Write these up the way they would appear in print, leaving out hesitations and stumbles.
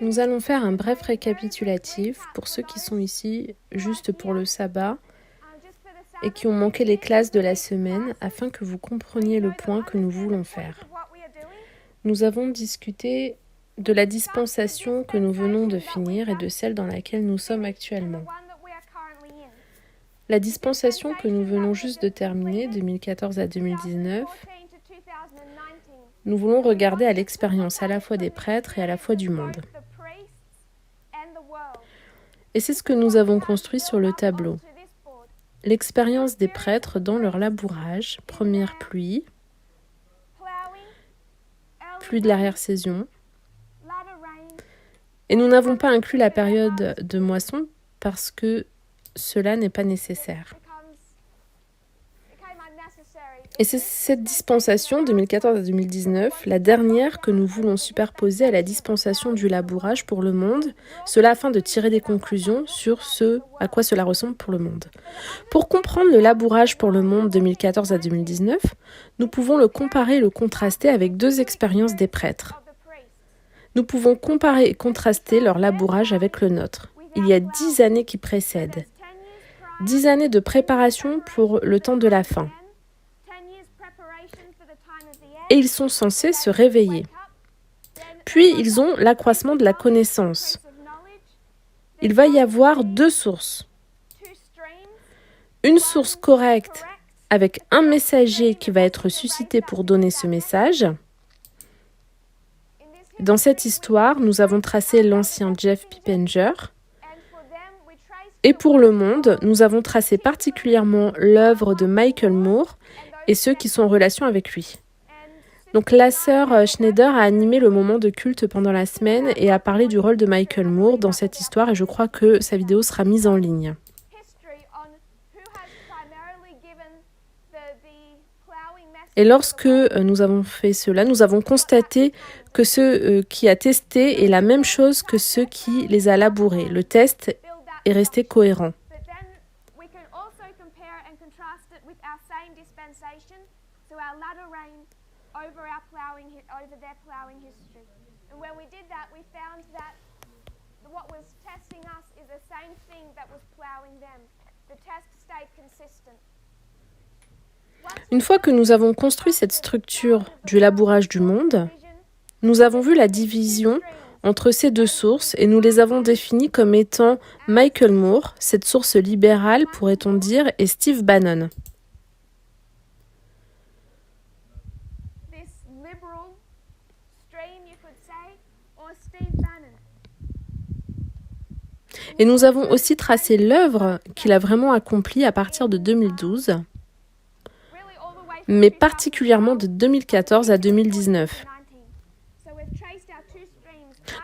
Nous allons faire un bref récapitulatif pour ceux qui sont ici juste pour le sabbat et qui ont manqué les classes de la semaine afin que vous compreniez le point que nous voulons faire. Nous avons discuté de la dispensation que nous venons de finir et de celle dans laquelle nous sommes actuellement. La dispensation que nous venons juste de terminer, 2014 à 2019, nous voulons regarder à l'expérience à la fois des prêtres et à la fois du monde. Et c'est ce que nous avons construit sur le tableau. L'expérience des prêtres dans leur labourage, première pluie, pluie de l'arrière-saison. Et nous n'avons pas inclus la période de moisson parce que cela n'est pas nécessaire. Et c'est cette dispensation, 2014 à 2019, la dernière que nous voulons superposer à la dispensation du labourage pour le monde, cela afin de tirer des conclusions sur ce à quoi cela ressemble pour le monde. Pour comprendre le labourage pour le monde 2014 à 2019, nous pouvons le comparer et le contraster avec deux expériences des prêtres. Nous pouvons comparer et contraster leur labourage avec le nôtre. Il y a 10 années qui précèdent. 10 années de préparation pour le temps de la fin. Et ils sont censés se réveiller. Puis, ils ont l'accroissement de la connaissance. Il va y avoir deux sources. Une source correcte avec un messager qui va être suscité pour donner ce message. Dans cette histoire, nous avons tracé l'ancien Jeff Pippenger. Et pour le monde, nous avons tracé particulièrement l'œuvre de Michael Moore et ceux qui sont en relation avec lui. Donc la sœur Schneider a animé le moment de culte pendant la semaine et a parlé du rôle de Michael Moore dans cette histoire et je crois que sa vidéo sera mise en ligne. Et lorsque nous avons fait cela, nous avons constaté que ceux qui a testé est la même chose que ceux qui les a labourés. Le test est resté cohérent. Over their plowing history. And when we did that, we found that what was testing us is the same thing that was plowing them. The test stayed consistent. Une fois que nous avons construit cette structure du labourage du monde, nous avons vu la division entre ces deux sources et nous les avons définies comme étant Michael Moore, cette source libérale, pourrait-on dire, et Steve Bannon. Et nous avons aussi tracé l'œuvre qu'il a vraiment accomplie à partir de 2012, mais particulièrement de 2014 à 2019.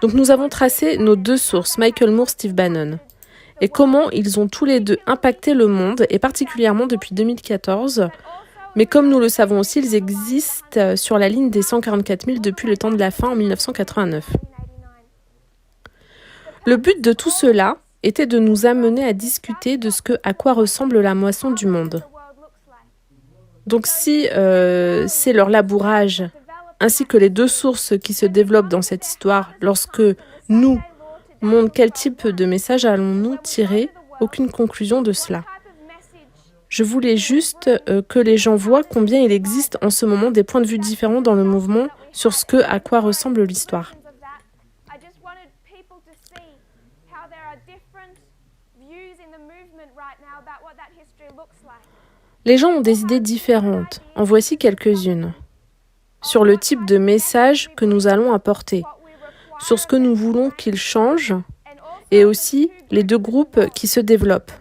Donc nous avons tracé nos deux sources, Michael Moore, Steve Bannon, et comment ils ont tous les deux impacté le monde, et particulièrement depuis 2014. Mais comme nous le savons aussi, ils existent sur la ligne des 144 000 depuis le temps de la fin en 1989. Le but de tout cela était de nous amener à discuter de à quoi ressemble la moisson du monde. Donc si c'est leur labourage, ainsi que les deux sources qui se développent dans cette histoire, lorsque nous, monde, quel type de message allons-nous tirer? Aucune conclusion de cela. Je voulais juste que les gens voient combien il existe en ce moment des points de vue différents dans le mouvement sur à quoi ressemble l'histoire. Les gens ont des idées différentes. En voici quelques-unes. Sur le type de message que nous allons apporter, sur ce que nous voulons qu'ils changent, et aussi les deux groupes qui se développent.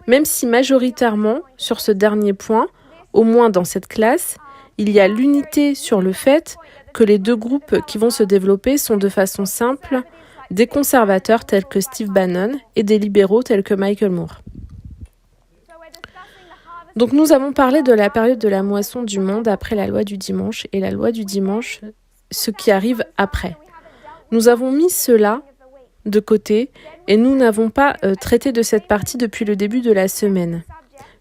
Même si majoritairement, sur ce dernier point, au moins dans cette classe, il y a l'unité sur le fait que les deux groupes qui vont se développer sont de façon simple des conservateurs tels que Steve Bannon et des libéraux tels que Michael Moore. Donc nous avons parlé de la période de la moisson du monde après la loi du dimanche et la loi du dimanche, ce qui arrive après. Nous avons mis cela de côté et nous n'avons pas traité de cette partie depuis le début de la semaine.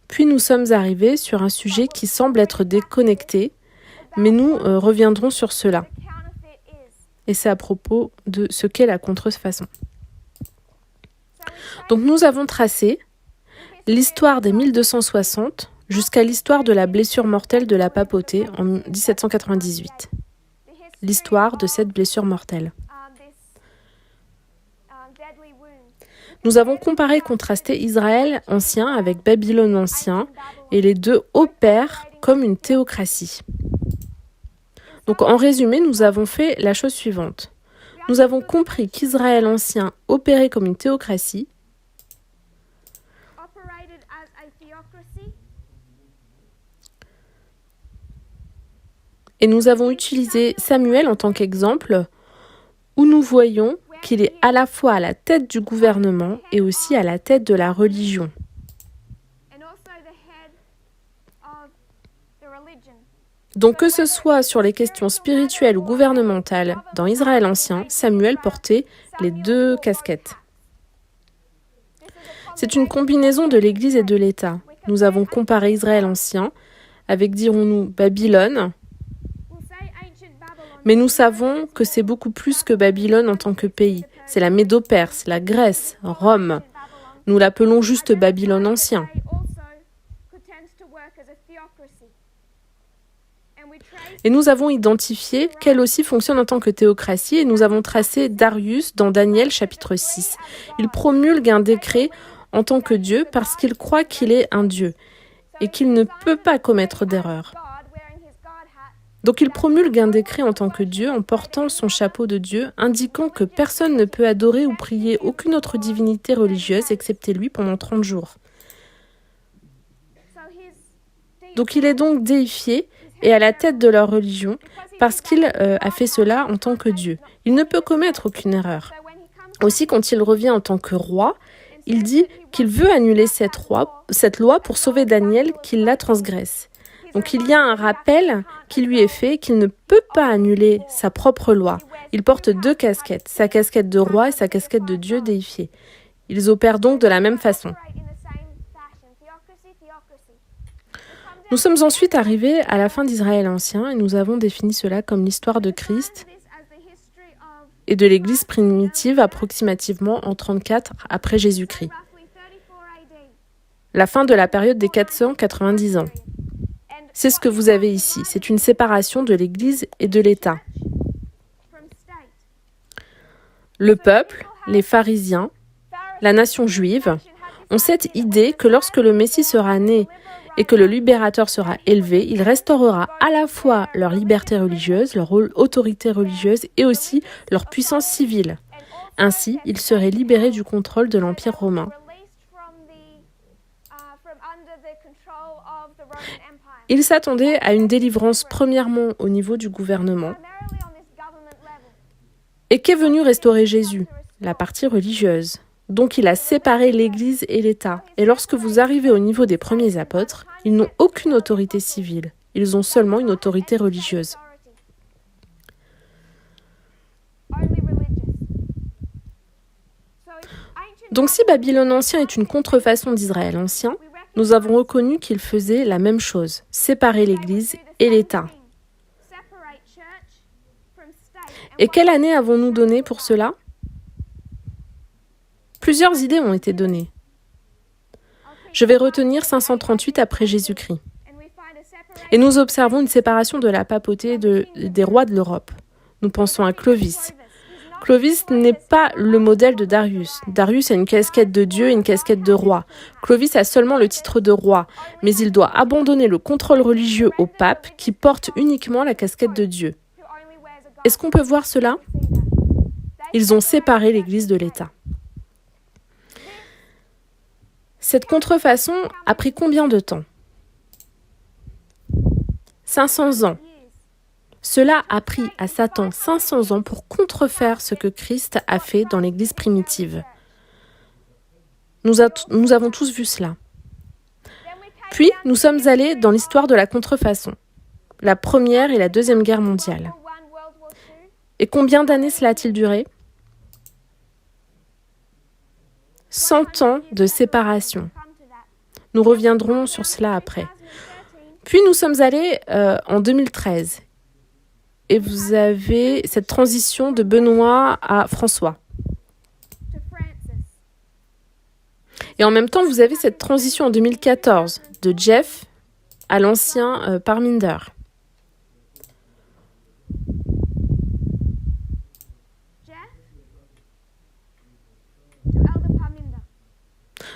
Puis nous sommes arrivés sur un sujet qui semble être déconnecté, mais nous reviendrons sur cela. Et et c'est à propos de ce qu'est la contrefaçon. Donc nous avons tracé l'histoire des 1260 jusqu'à l'histoire de la blessure mortelle de la papauté en 1798. L'histoire de cette blessure mortelle. Nous avons comparé et contrasté Israël ancien avec Babylone ancien et les deux opèrent comme une théocratie. Donc en résumé, nous avons fait la chose suivante. Nous avons compris qu'Israël ancien opérait comme une théocratie et nous avons utilisé Samuel en tant qu'exemple où nous voyons qu'il est à la fois à la tête du gouvernement et aussi à la tête de la religion. Donc que ce soit sur les questions spirituelles ou gouvernementales, dans Israël ancien, Samuel portait les deux casquettes. C'est une combinaison de l'Église et de l'État. Nous avons comparé Israël ancien avec, dirons-nous, Babylone, mais nous savons que c'est beaucoup plus que Babylone en tant que pays. C'est la Médo-Perse, la Grèce, Rome. Nous l'appelons juste Babylone ancien. Et nous avons identifié qu'elle aussi fonctionne en tant que théocratie et nous avons tracé Darius dans Daniel chapitre 6. Il promulgue un décret en tant que Dieu parce qu'il croit qu'il est un Dieu et qu'il ne peut pas commettre d'erreur. Donc il promulgue un décret en tant que Dieu en portant son chapeau de Dieu, indiquant que personne ne peut adorer ou prier aucune autre divinité religieuse excepté lui pendant 30 jours. Donc il est donc déifié et à la tête de leur religion parce qu'il a fait cela en tant que Dieu. Il ne peut commettre aucune erreur. Aussi, quand il revient en tant que roi, il dit qu'il veut annuler cette loi pour sauver Daniel qui la transgresse. Donc il y a un rappel qui lui est fait qu'il ne peut pas annuler sa propre loi. Il porte deux casquettes, sa casquette de roi et sa casquette de Dieu déifié. Ils opèrent donc de la même façon. Nous sommes ensuite arrivés à la fin d'Israël ancien et nous avons défini cela comme l'histoire de Christ et de l'Église primitive approximativement en 34 après Jésus-Christ. La fin de la période des 490 ans. C'est ce que vous avez ici, c'est une séparation de l'Église et de l'État. Le peuple, les pharisiens, la nation juive ont cette idée que lorsque le Messie sera né et que le libérateur sera élevé, il restaurera à la fois leur liberté religieuse, leur autorité religieuse et aussi leur puissance civile. Ainsi, ils seraient libérés du contrôle de l'Empire romain. Ils s'attendaient à une délivrance premièrement au niveau du gouvernement. Et qu'est venu restaurer Jésus? La partie religieuse. Donc il a séparé l'Église et l'État. Et lorsque vous arrivez au niveau des premiers apôtres, ils n'ont aucune autorité civile. Ils ont seulement une autorité religieuse. Donc si Babylone ancien est une contrefaçon d'Israël ancien, nous avons reconnu qu'il faisait la même chose, séparer l'Église et l'État. Et quelle année avons-nous donné pour cela? Plusieurs idées ont été données. Je vais retenir 538 après Jésus-Christ. Et nous observons une séparation de la papauté des rois de l'Europe. Nous pensons à Clovis. Clovis n'est pas le modèle de Darius. Darius a une casquette de Dieu et une casquette de roi. Clovis a seulement le titre de roi, mais il doit abandonner le contrôle religieux au pape qui porte uniquement la casquette de Dieu. Est-ce qu'on peut voir cela? Ils ont séparé l'Église de l'État. Cette contrefaçon a pris combien de temps? 500 ans. Cela a pris à Satan 500 ans pour contrefaire ce que Christ a fait dans l'Église primitive. Nous avons tous vu cela. Puis, nous sommes allés dans l'histoire de la contrefaçon, la Première et la Deuxième Guerre mondiale. Et combien d'années cela a-t-il duré? 100 ans de séparation. Nous reviendrons sur cela après. Puis nous sommes allés en 2013. et vous avez cette transition de Benoît à François. Et en même temps, vous avez cette transition en 2014 de Jeff à l'ancien Parminder.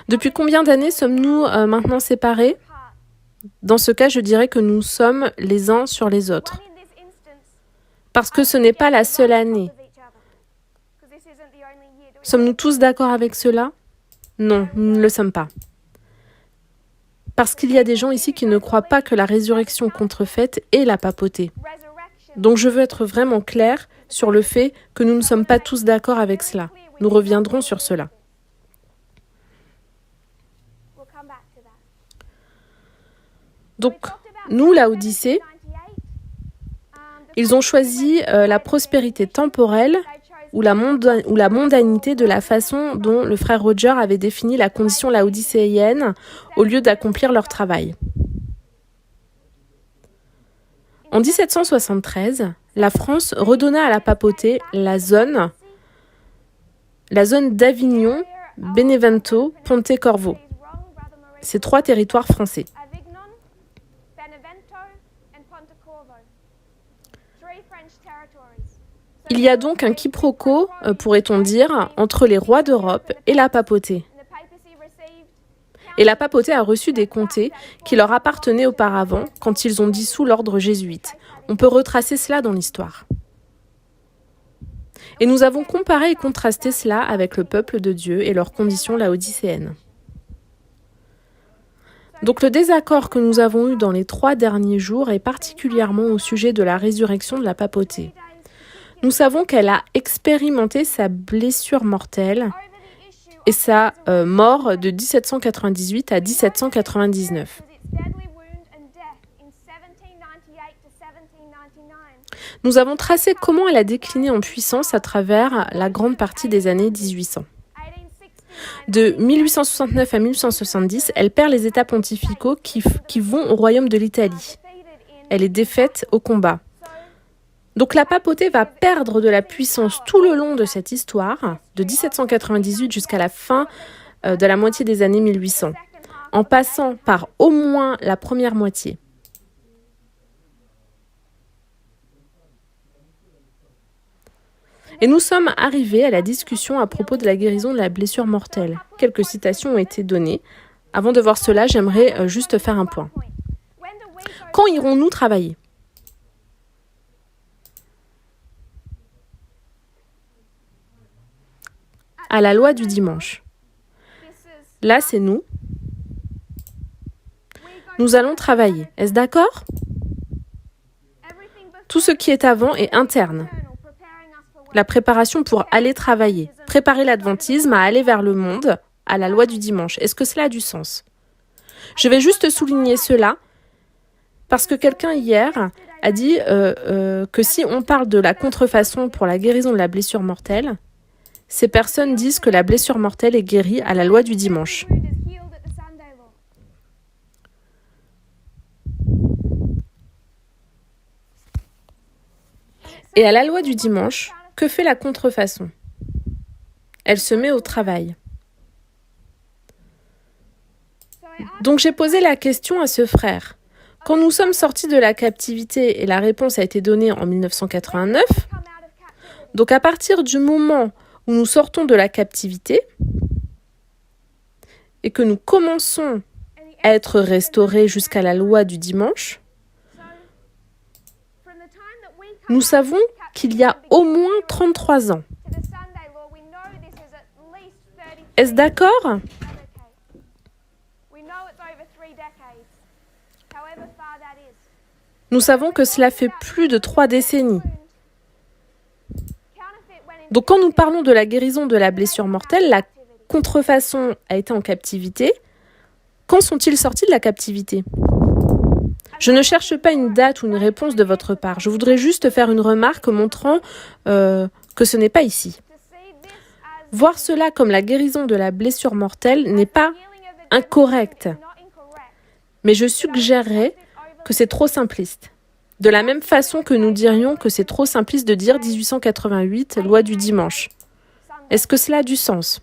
Depuis combien d'années sommes-nous maintenant séparés ? Dans ce cas, je dirais que nous sommes les uns sur les autres. Parce que ce n'est pas la seule année. Sommes-nous tous d'accord avec cela ? Non, nous ne le sommes pas. Parce qu'il y a des gens ici qui ne croient pas que la résurrection contrefaite est la papauté. Donc je veux être vraiment clair sur le fait que nous ne sommes pas tous d'accord avec cela. Nous reviendrons sur cela. Donc, nous, Laodicée, ils ont choisi la prospérité temporelle ou la mondanité de la façon dont le frère Roger avait défini la condition laodicéenne au lieu d'accomplir leur travail. En 1773, la France redonna à la papauté la zone d'Avignon, Benevento, Pontecorvo. Ces 3 territoires français. Il y a donc un quiproquo, pourrait-on dire, entre les rois d'Europe et la papauté. Et la papauté a reçu des comtés qui leur appartenaient auparavant quand ils ont dissous l'ordre jésuite. On peut retracer cela dans l'histoire. Et nous avons comparé et contrasté cela avec le peuple de Dieu et leurs conditions laodicéennes. Donc le désaccord que nous avons eu dans les 3 derniers jours est particulièrement au sujet de la résurrection de la papauté. Nous savons qu'elle a expérimenté sa blessure mortelle et sa mort de 1798 à 1799. Nous avons tracé comment elle a décliné en puissance à travers la grande partie des années 1800. De 1869 à 1870, elle perd les états pontificaux qui vont au royaume de l'Italie. Elle est défaite au combat. Donc la papauté va perdre de la puissance tout le long de cette histoire, de 1798 jusqu'à la fin de la moitié des années 1800, en passant par au moins la première moitié. Et nous sommes arrivés à la discussion à propos de la guérison de la blessure mortelle. Quelques citations ont été données. Avant de voir cela, j'aimerais juste faire un point. Quand irons-nous travailler ? À la loi du dimanche. Là, c'est nous. Nous allons travailler. Est-ce d'accord ? Tout ce qui est avant est interne. La préparation pour aller travailler. Préparer l'adventisme à aller vers le monde, à la loi du dimanche. Est-ce que cela a du sens ? Je vais juste souligner cela parce que quelqu'un hier a dit que si on parle de la contrefaçon pour la guérison de la blessure mortelle, ces personnes disent que la blessure mortelle est guérie à la loi du dimanche. Et à la loi du dimanche, que fait la contrefaçon ? Elle se met au travail. Donc j'ai posé la question à ce frère. Quand nous sommes sortis de la captivité, et la réponse a été donnée en 1989, donc à partir du moment où nous sortons de la captivité et que nous commençons à être restaurés jusqu'à la loi du dimanche, nous savons qu'il y a au moins 33 ans. Est-ce d'accord ? Nous savons que cela fait plus de 3 décennies. Donc quand nous parlons de la guérison de la blessure mortelle, la contrefaçon a été en captivité. Quand sont-ils sortis de la captivité ? Je ne cherche pas une date ou une réponse de votre part. Je voudrais juste faire une remarque montrant que ce n'est pas ici. Voir cela comme la guérison de la blessure mortelle n'est pas incorrect. Mais je suggérerais que c'est trop simpliste. De la même façon que nous dirions que c'est trop simpliste de dire 1888, loi du dimanche. Est-ce que cela a du sens ?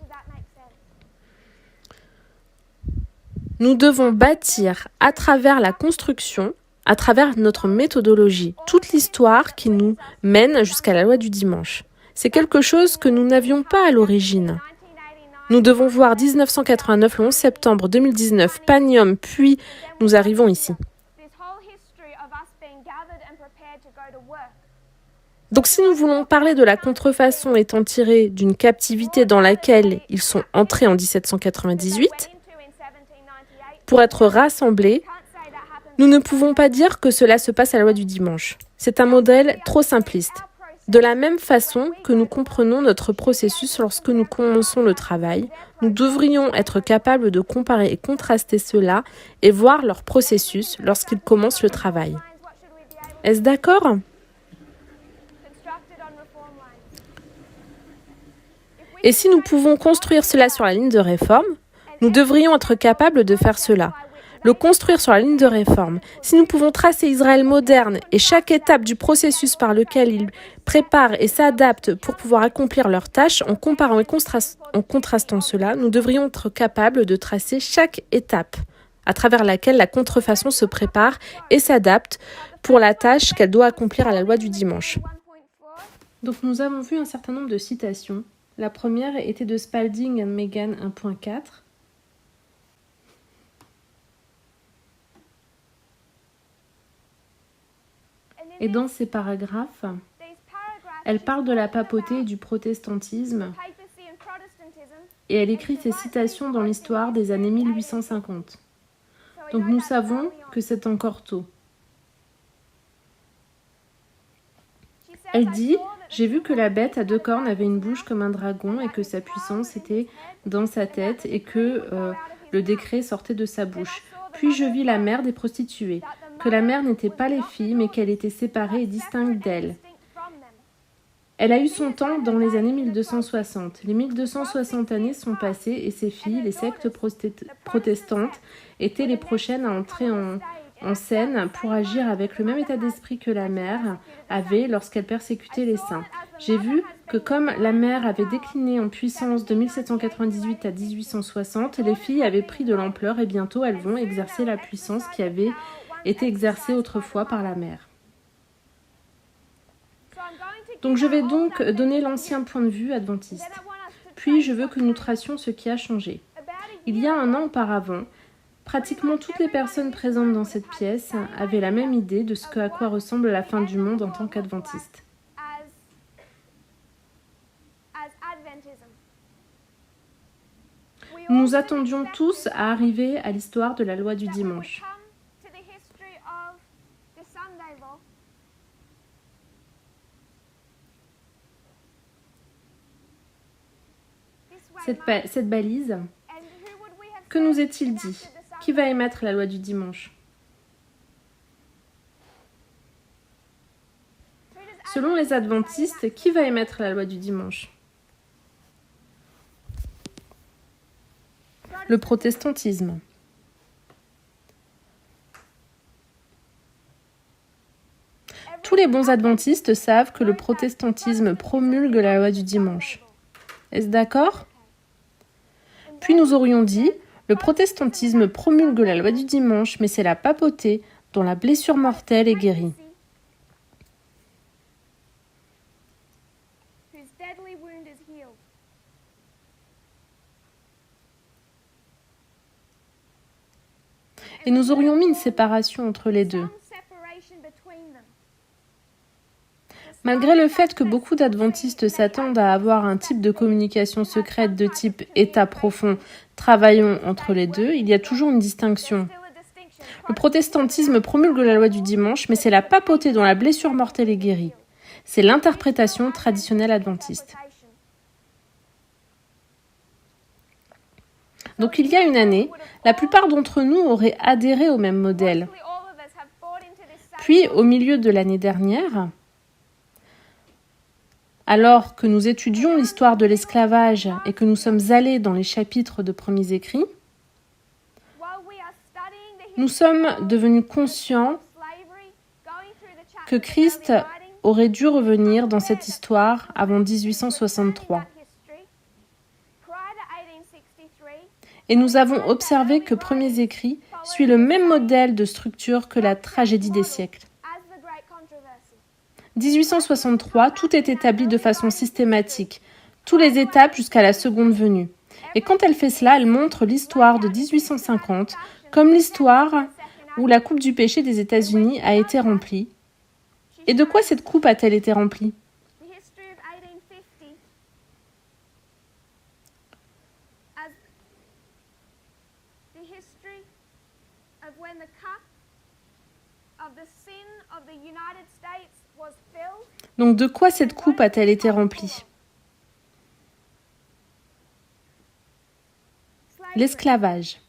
Nous devons bâtir à travers la construction, à travers notre méthodologie, toute l'histoire qui nous mène jusqu'à la loi du dimanche. C'est quelque chose que nous n'avions pas à l'origine. Nous devons voir 1989, le 11 septembre 2019, Panium, puis nous arrivons ici. Donc si nous voulons parler de la contrefaçon étant tirée d'une captivité dans laquelle ils sont entrés en 1798, pour être rassemblés, nous ne pouvons pas dire que cela se passe à la loi du dimanche. C'est un modèle trop simpliste. De la même façon que nous comprenons notre processus lorsque nous commençons le travail, nous devrions être capables de comparer et contraster cela et voir leur processus lorsqu'ils commencent le travail. Est-ce d'accord ? Et si nous pouvons construire cela sur la ligne de réforme, nous devrions être capables de faire cela. Le construire sur la ligne de réforme. Si nous pouvons tracer Israël moderne et chaque étape du processus par lequel ils préparent et s'adaptent pour pouvoir accomplir leurs tâches, en comparant et en contrastant cela, nous devrions être capables de tracer chaque étape à travers laquelle la contrefaçon se prépare et s'adapte pour la tâche qu'elle doit accomplir à la loi du dimanche. Donc nous avons vu un certain nombre de citations. La première était de Spalding and Megan 1.4. Et dans ces paragraphes, elle parle de la papauté et du protestantisme et elle écrit ces citations dans l'histoire des années 1850. Donc nous savons que c'est encore tôt. Elle dit « J'ai vu que la bête à deux cornes avait une bouche comme un dragon et que sa puissance était dans sa tête et que le décret sortait de sa bouche. Puis je vis la mère des prostituées, que la mère n'était pas les filles mais qu'elle était séparée et distincte d'elles. Elle a eu son temps dans les années 1260. Les 1260 années sont passées et ces filles, les sectes protestantes, étaient les prochaines à entrer en scène pour agir avec le même état d'esprit que la mère avait lorsqu'elle persécutait les saints. J'ai vu que comme la mère avait décliné en puissance de 1798 à 1860, les filles avaient pris de l'ampleur et bientôt elles vont exercer la puissance qui avait été exercée autrefois par la mère. Donc je vais donc donner l'ancien point de vue adventiste. Puis je veux que nous tracions ce qui a changé. Il y a un an auparavant, pratiquement toutes les personnes présentes dans cette pièce avaient la même idée de à quoi ressemble la fin du monde en tant qu'adventiste. Nous nous attendions tous à arriver à l'histoire de la loi du dimanche. Cette balise, que nous est-il dit ? Qui va émettre la loi du dimanche ? Selon les adventistes, qui va émettre la loi du dimanche ? Le protestantisme. Tous les bons adventistes savent que le protestantisme promulgue la loi du dimanche. Est-ce d'accord ? Puis nous aurions dit, le protestantisme promulgue la loi du dimanche, mais c'est la papauté dont la blessure mortelle est guérie. Et nous aurions mis une séparation entre les deux. Malgré le fait que beaucoup d'adventistes s'attendent à avoir un type de communication secrète de type état profond, travaillons entre les deux, il y a toujours une distinction. Le protestantisme promulgue la loi du dimanche, mais c'est la papauté dont la blessure mortelle est guérie. C'est l'interprétation traditionnelle adventiste. Donc il y a une année, la plupart d'entre nous auraient adhéré au même modèle. Puis, au milieu de l'année dernière, alors que nous étudions l'histoire de l'esclavage et que nous sommes allés dans les chapitres de premiers écrits, nous sommes devenus conscients que Christ aurait dû revenir dans cette histoire avant 1863. Et nous avons observé que Premiers Écrits suit le même modèle de structure que la tragédie des siècles. 1863, tout est établi de façon systématique, toutes les étapes jusqu'à la seconde venue. Et quand elle fait cela, elle montre l'histoire de 1850 comme l'histoire où la coupe du péché des États-Unis a été remplie. Et de quoi cette coupe a-t-elle été remplie ? Donc de quoi cette coupe a-t-elle été remplie ? L'esclavage.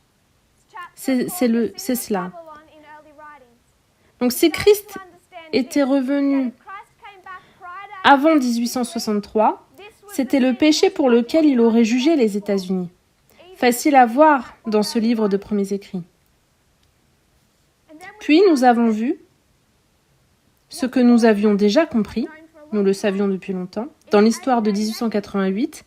C'est cela. Donc si Christ était revenu avant 1863, c'était le péché pour lequel il aurait jugé les États-Unis. Facile à voir dans ce livre de Premiers Écrits. Puis nous avons vu ce que nous avions déjà compris, nous le savions depuis longtemps, dans l'histoire de 1888,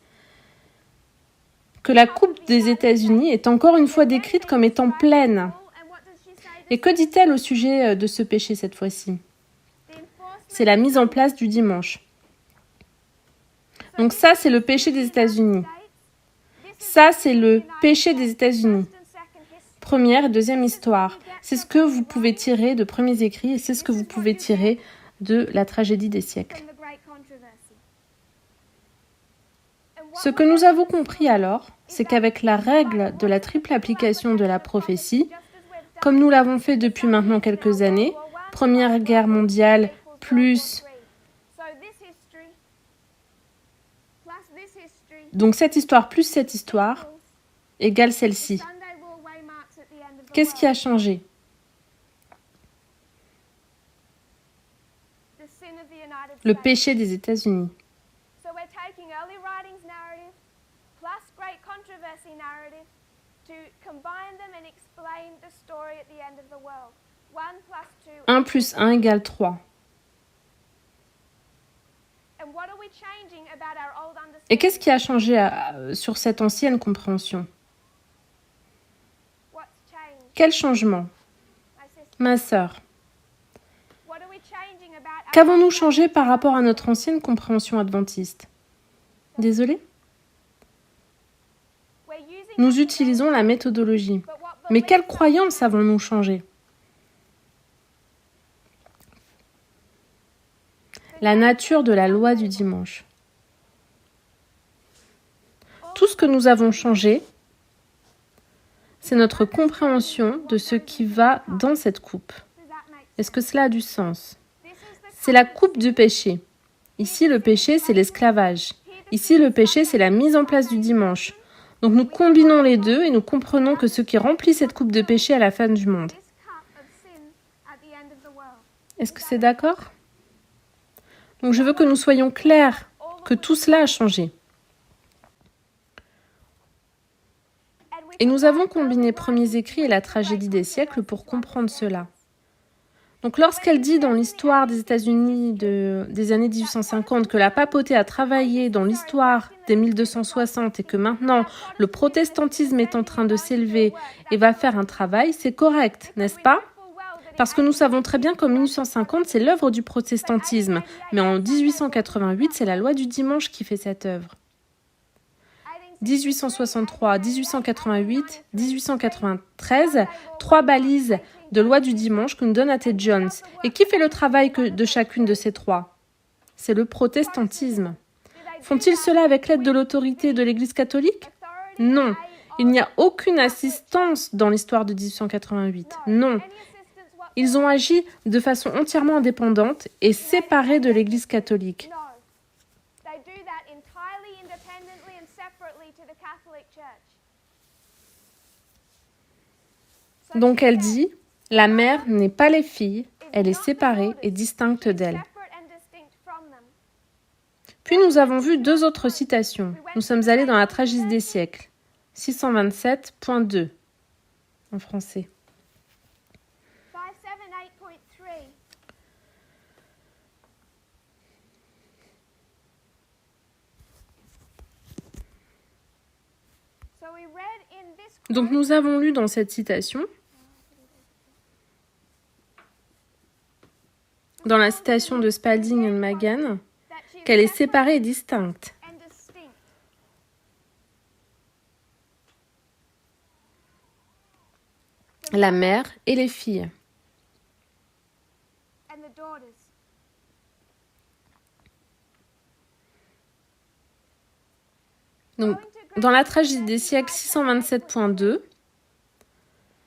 que la coupe des États-Unis est encore une fois décrite comme étant pleine. Et que dit-elle au sujet de ce péché cette fois-ci ? C'est la mise en place du dimanche. Donc ça, c'est le péché des États-Unis. Ça, c'est le péché des États-Unis. Première et deuxième histoire. C'est ce que vous pouvez tirer de Premiers Écrits et c'est ce que vous pouvez tirer de la tragédie des siècles. Ce que nous avons compris alors, c'est qu'avec la règle de la triple application de la prophétie, comme nous l'avons fait depuis maintenant quelques années, Première Guerre mondiale plus... Donc cette histoire plus cette histoire égale celle-ci. Qu'est-ce qui a changé ? Le péché des États-Unis. Un plus 1 égale 3. Et qu'est-ce qui a changé sur cette ancienne compréhension ? Quel changement ? Ma sœur. Qu'avons-nous changé par rapport à notre ancienne compréhension adventiste ? Désolée ? Nous utilisons la méthodologie. Mais quelles croyances avons-nous changé ? La nature de la loi du dimanche. Tout ce que nous avons changé, c'est notre compréhension de ce qui va dans cette coupe. Est-ce que cela a du sens ? C'est la coupe du péché. Ici, le péché, c'est l'esclavage. Ici, le péché, c'est la mise en place du dimanche. Donc nous combinons les deux et nous comprenons que ce qui remplit cette coupe de péché à la fin du monde. Est-ce que c'est d'accord ? Donc je veux que nous soyons clairs, que tout cela a changé. Et nous avons combiné Premiers Écrits et la tragédie des siècles pour comprendre cela. Donc lorsqu'elle dit dans l'histoire des États-Unis des années 1850 que la papauté a travaillé dans l'histoire des 1260 et que maintenant le protestantisme est en train de s'élever et va faire un travail, c'est correct, n'est-ce pas ? Parce que nous savons très bien qu'en 1850, c'est l'œuvre du protestantisme, mais en 1888, c'est la loi du dimanche qui fait cette œuvre. 1863, 1888, 1893, 3 balises de loi du dimanche que nous donne Ted Jones. Et qui fait le travail de chacune de ces 3 ? C'est le protestantisme. Font-ils cela avec l'aide de l'autorité de l'Église catholique ? Non. Il n'y a aucune assistance dans l'histoire de 1888. Non. Ils ont agi de façon entièrement indépendante et séparée de l'Église catholique. Donc elle dit, la mère n'est pas les filles, elle est séparée et distincte d'elles. Puis nous avons vu 2 autres citations. Nous sommes allés dans la tragédie des siècles, 627.2 en français. Donc nous avons lu dans cette citation, dans la citation de Spalding et Magan, qu'elle est séparée et distincte. La mère et les filles. Donc, dans la tragédie des siècles 627.2,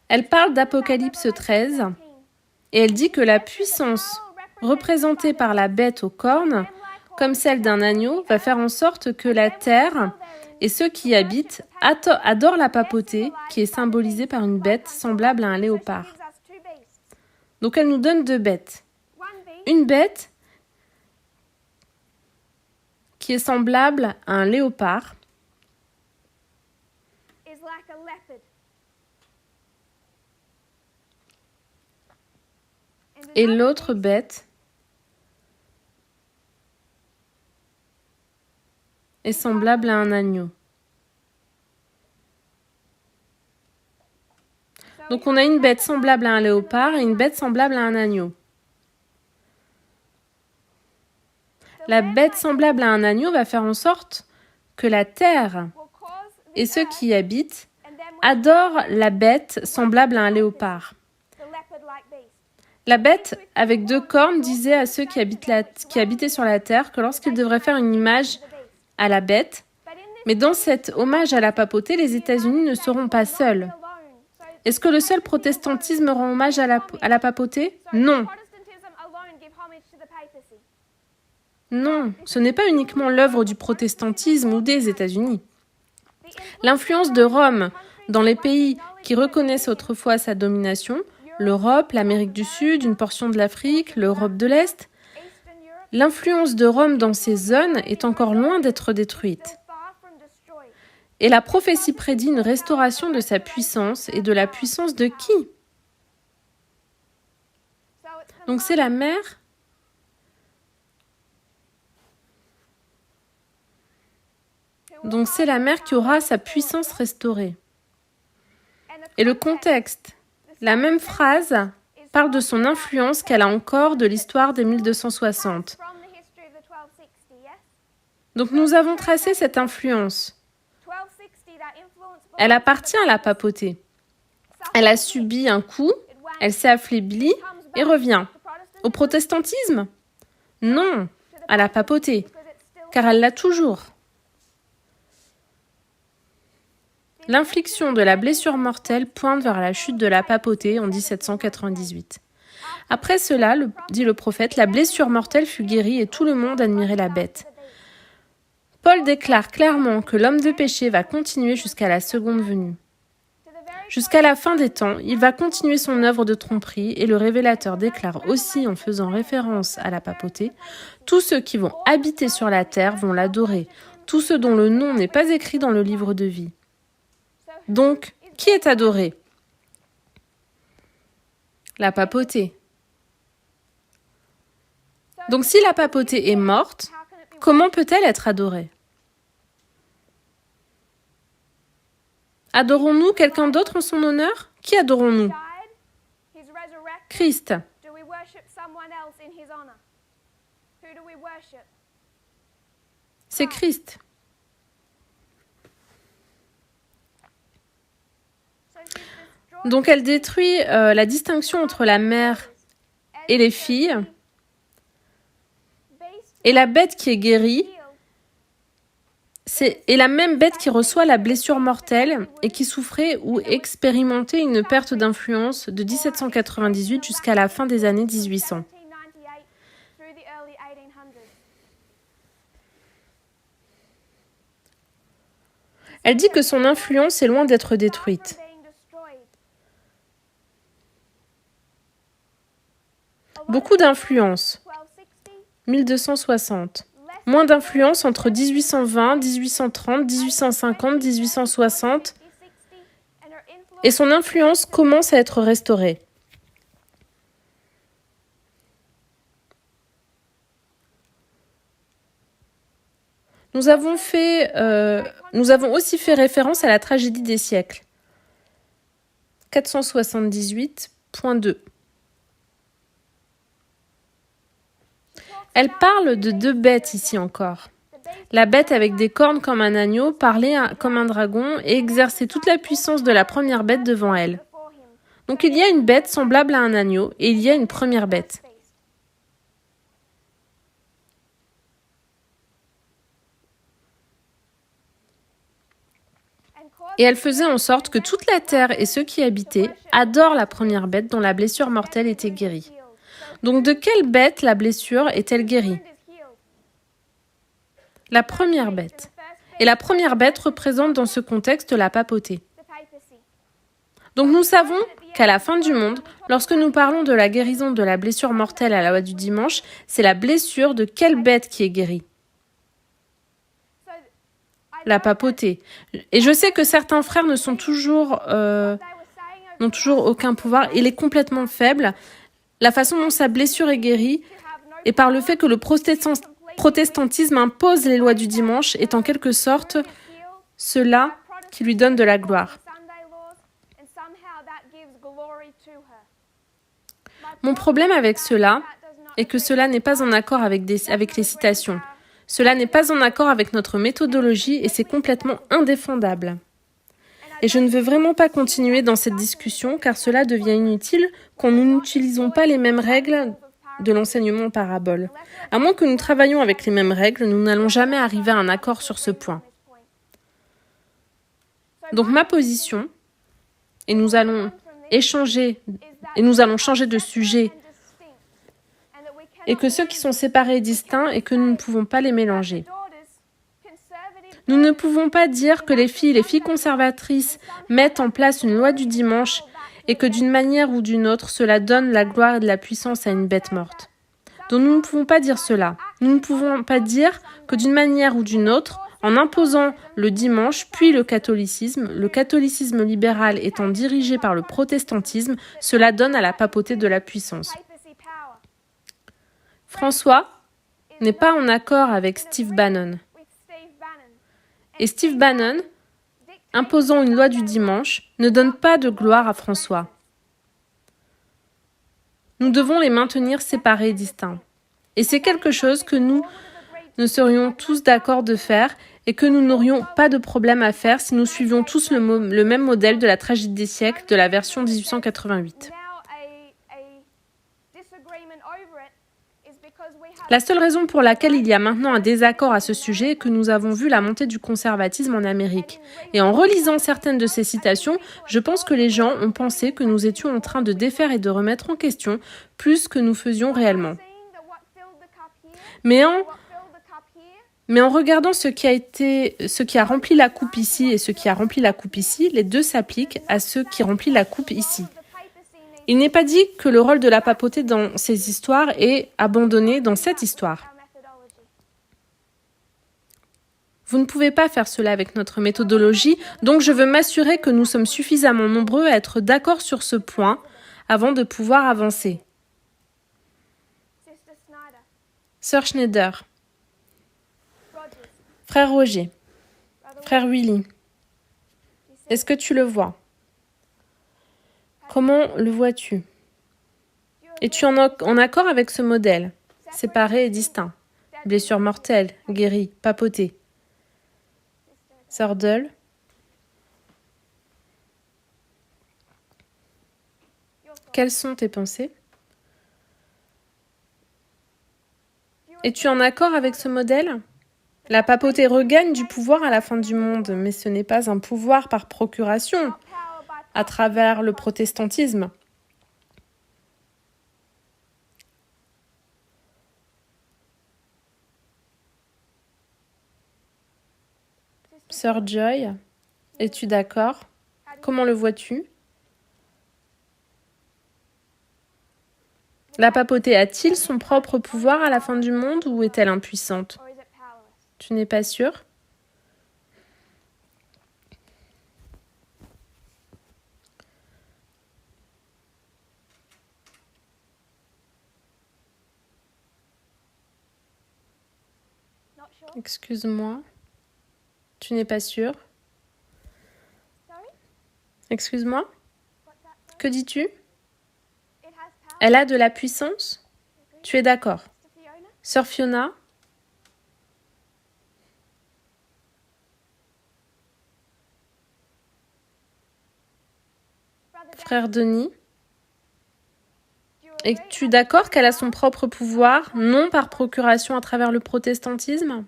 elle parle d'Apocalypse 13 et elle dit que la puissance représentée par la bête aux cornes, comme celle d'un agneau, va faire en sorte que la terre et ceux qui y habitent adorent la papauté qui est symbolisée par une bête semblable à un léopard. Donc elle nous donne deux bêtes. Une bête qui est semblable à un léopard et l'autre bête est semblable à un agneau. Donc on a une bête semblable à un léopard et une bête semblable à un agneau. La bête semblable à un agneau va faire en sorte que la terre et ceux qui y habitent adorent la bête semblable à un léopard. La bête avec deux cornes disait à ceux qui habitaient sur la terre que lorsqu'ils devraient faire une image à la bête, mais dans cet hommage à la papauté, les États-Unis ne seront pas seuls. Est-ce que le seul protestantisme rend hommage à la papauté ? Non. Non, ce n'est pas uniquement l'œuvre du protestantisme ou des États-Unis. L'influence de Rome dans les pays qui reconnaissent autrefois sa domination, l'Europe, l'Amérique du Sud, une portion de l'Afrique, l'Europe de l'Est, l'influence de Rome dans ces zones est encore loin d'être détruite. Et la prophétie prédit une restauration de sa puissance et de la puissance de qui ? Donc c'est la mère qui aura sa puissance restaurée. Et le contexte, la même phrase parle de son influence qu'elle a encore de l'histoire des 1260. Donc nous avons tracé cette influence. Elle appartient à la papauté. Elle a subi un coup, elle s'est affaiblie et revient. Au protestantisme ? Non, à la papauté, car elle l'a toujours. L'infliction de la blessure mortelle pointe vers la chute de la papauté en 1798. Après cela, dit le prophète, la blessure mortelle fut guérie et tout le monde admirait la bête. Paul déclare clairement que l'homme de péché va continuer jusqu'à la seconde venue. Jusqu'à la fin des temps, il va continuer son œuvre de tromperie et le révélateur déclare aussi, en faisant référence à la papauté, « Tous ceux qui vont habiter sur la terre vont l'adorer, tous ceux dont le nom n'est pas écrit dans le livre de vie. » Donc, qui est adoré ? La papauté. Donc si la papauté est morte, comment peut-elle être adorée ? Adorons-nous quelqu'un d'autre en son honneur ? Qui adorons-nous ? Christ. C'est Christ. Donc elle détruit la distinction entre la mère et les filles. Et la bête qui est guérie est la même bête qui reçoit la blessure mortelle et qui souffrait ou expérimentait une perte d'influence de 1798 jusqu'à la fin des années 1800. Elle dit que son influence est loin d'être détruite. Beaucoup d'influence, 1260. Moins d'influence entre 1820, 1830, 1850, 1860. Et son influence commence à être restaurée. Nous avons aussi fait référence à la tragédie des siècles. 478.2. Elle parle de deux bêtes ici encore. La bête avec des cornes comme un agneau parlait comme un dragon et exerçait toute la puissance de la première bête devant elle. Donc il y a une bête semblable à un agneau et il y a une première bête. Et elle faisait en sorte que toute la terre et ceux qui y habitaient adorent la première bête dont la blessure mortelle était guérie. Donc de quelle bête la blessure est-elle guérie? La première bête. Et la première bête représente dans ce contexte la papauté. Donc nous savons qu'à la fin du monde, lorsque nous parlons de la guérison de la blessure mortelle à la loi du dimanche, c'est la blessure de quelle bête qui est guérie? La papauté. Et je sais que certains frères n'ont toujours aucun pouvoir. Il est complètement faible. La façon dont sa blessure est guérie est par le fait que le protestantisme impose les lois du dimanche est en quelque sorte cela qui lui donne de la gloire. Mon problème avec cela est que cela n'est pas en accord avec les citations. Cela n'est pas en accord avec notre méthodologie et c'est complètement indéfendable. Et je ne veux vraiment pas continuer dans cette discussion car cela devient inutile quand nous n'utilisons pas les mêmes règles de l'enseignement en parabole. À moins que nous travaillions avec les mêmes règles, nous n'allons jamais arriver à un accord sur ce point. Donc ma position, et nous allons changer de sujet, et que ceux qui sont séparés et distincts et que nous ne pouvons pas les mélanger. Nous ne pouvons pas dire que les filles conservatrices mettent en place une loi du dimanche et que d'une manière ou d'une autre, cela donne la gloire et de la puissance à une bête morte. Donc nous ne pouvons pas dire cela. Nous ne pouvons pas dire que d'une manière ou d'une autre, en imposant le dimanche puis le catholicisme libéral étant dirigé par le protestantisme, cela donne à la papauté de la puissance. François n'est pas en accord avec Steve Bannon. Et Steve Bannon, imposant une loi du dimanche, ne donne pas de gloire à François. Nous devons les maintenir séparés et distincts. Et c'est quelque chose que nous ne serions tous d'accord de faire et que nous n'aurions pas de problème à faire si nous suivions tous le même modèle de la tragédie des siècles de la version 1888. La seule raison pour laquelle il y a maintenant un désaccord à ce sujet est que nous avons vu la montée du conservatisme en Amérique. Et en relisant certaines de ces citations, je pense que les gens ont pensé que nous étions en train de défaire et de remettre en question plus que nous faisions réellement. Mais en regardant ce qui a rempli la coupe ici et ce qui a rempli la coupe ici, les deux s'appliquent à ce qui remplit la coupe ici. Il n'est pas dit que le rôle de la papauté dans ces histoires est abandonné dans cette histoire. Vous ne pouvez pas faire cela avec notre méthodologie, donc je veux m'assurer que nous sommes suffisamment nombreux à être d'accord sur ce point avant de pouvoir avancer. Sœur Schneider, Frère Roger, Frère Willy, est-ce que tu le vois? Comment le vois-tu? Es-tu en accord avec ce modèle, séparé et distinct? Blessure mortelle, guérie, papauté. Sœur Dull, quelles sont tes pensées? Es-tu en accord avec ce modèle? La papauté regagne du pouvoir à la fin du monde, mais ce n'est pas un pouvoir par procuration, à travers le protestantisme. Sœur Joy, es-tu d'accord? Comment le vois-tu? La papauté a-t-il son propre pouvoir à la fin du monde ou est-elle impuissante? Tu n'es pas sûre? Excuse-moi. Tu n'es pas sûr? Excuse-moi? Que dis-tu? Elle a de la puissance? Tu es d'accord? Sœur Fiona? Frère Denis? Es-tu d'accord qu'elle a son propre pouvoir, non par procuration à travers le protestantisme?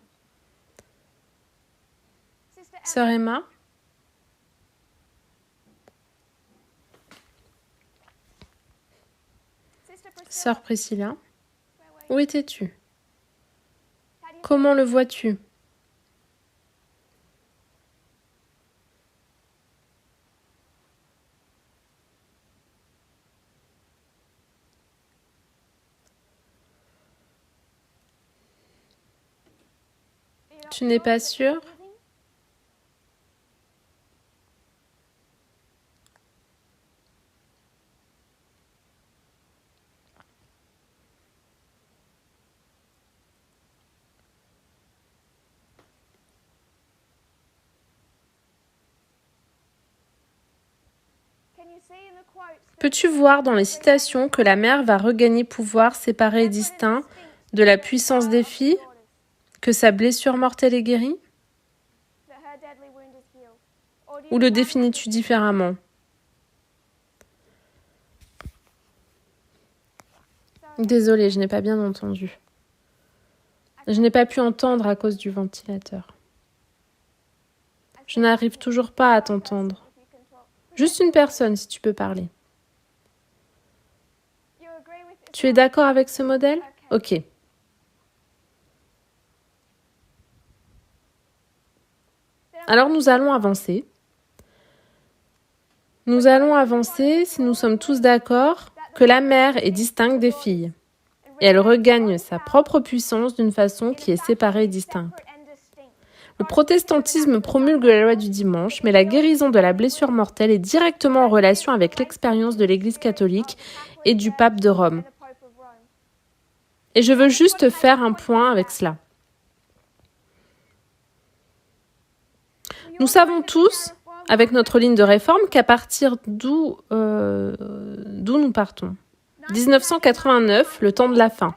Sœur Emma? Sœur Priscilla? Où étais-tu? Comment le vois-tu? Tu n'es pas sûr? Peux-tu voir dans les citations que la mère va regagner pouvoir séparé et distinct de la puissance des filles, que sa blessure mortelle est guérie? Ou le définis-tu différemment? Désolée, je n'ai pas bien entendu. Je n'ai pas pu entendre à cause du ventilateur. Je n'arrive toujours pas à t'entendre. Juste une personne, si tu peux parler. Tu es d'accord avec ce modèle? Ok. Alors nous allons avancer. Nous allons avancer si nous sommes tous d'accord que la mère est distincte des filles. Et elle regagne sa propre puissance d'une façon qui est séparée et distincte. Le protestantisme promulgue la loi du dimanche, mais la guérison de la blessure mortelle est directement en relation avec l'expérience de l'Église catholique et du pape de Rome. Et je veux juste faire un point avec cela. Nous savons tous, avec notre ligne de réforme, qu'à partir d'où nous partons. 1989, le temps de la fin.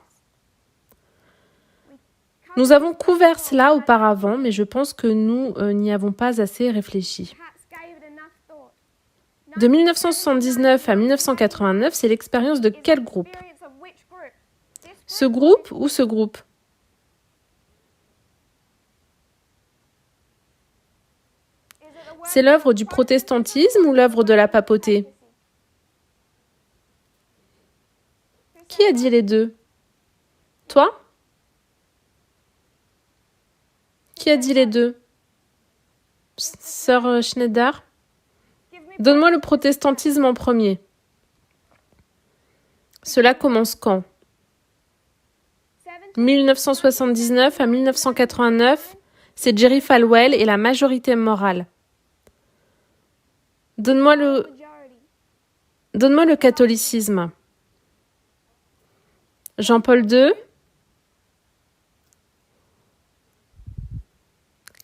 Nous avons couvert cela auparavant, mais je pense que nous n'y avons pas assez réfléchi. De 1979 à 1989, c'est l'expérience de quel groupe? Ce groupe ou ce groupe? C'est l'œuvre du protestantisme ou l'œuvre de la papauté? Qui a dit les deux? Toi? Qui a dit les deux? Sœur Schneider? Donne-moi le protestantisme en premier. Cela commence quand? 1979 à 1989, c'est Jerry Falwell et la majorité morale. Donne-moi le catholicisme. Jean-Paul II?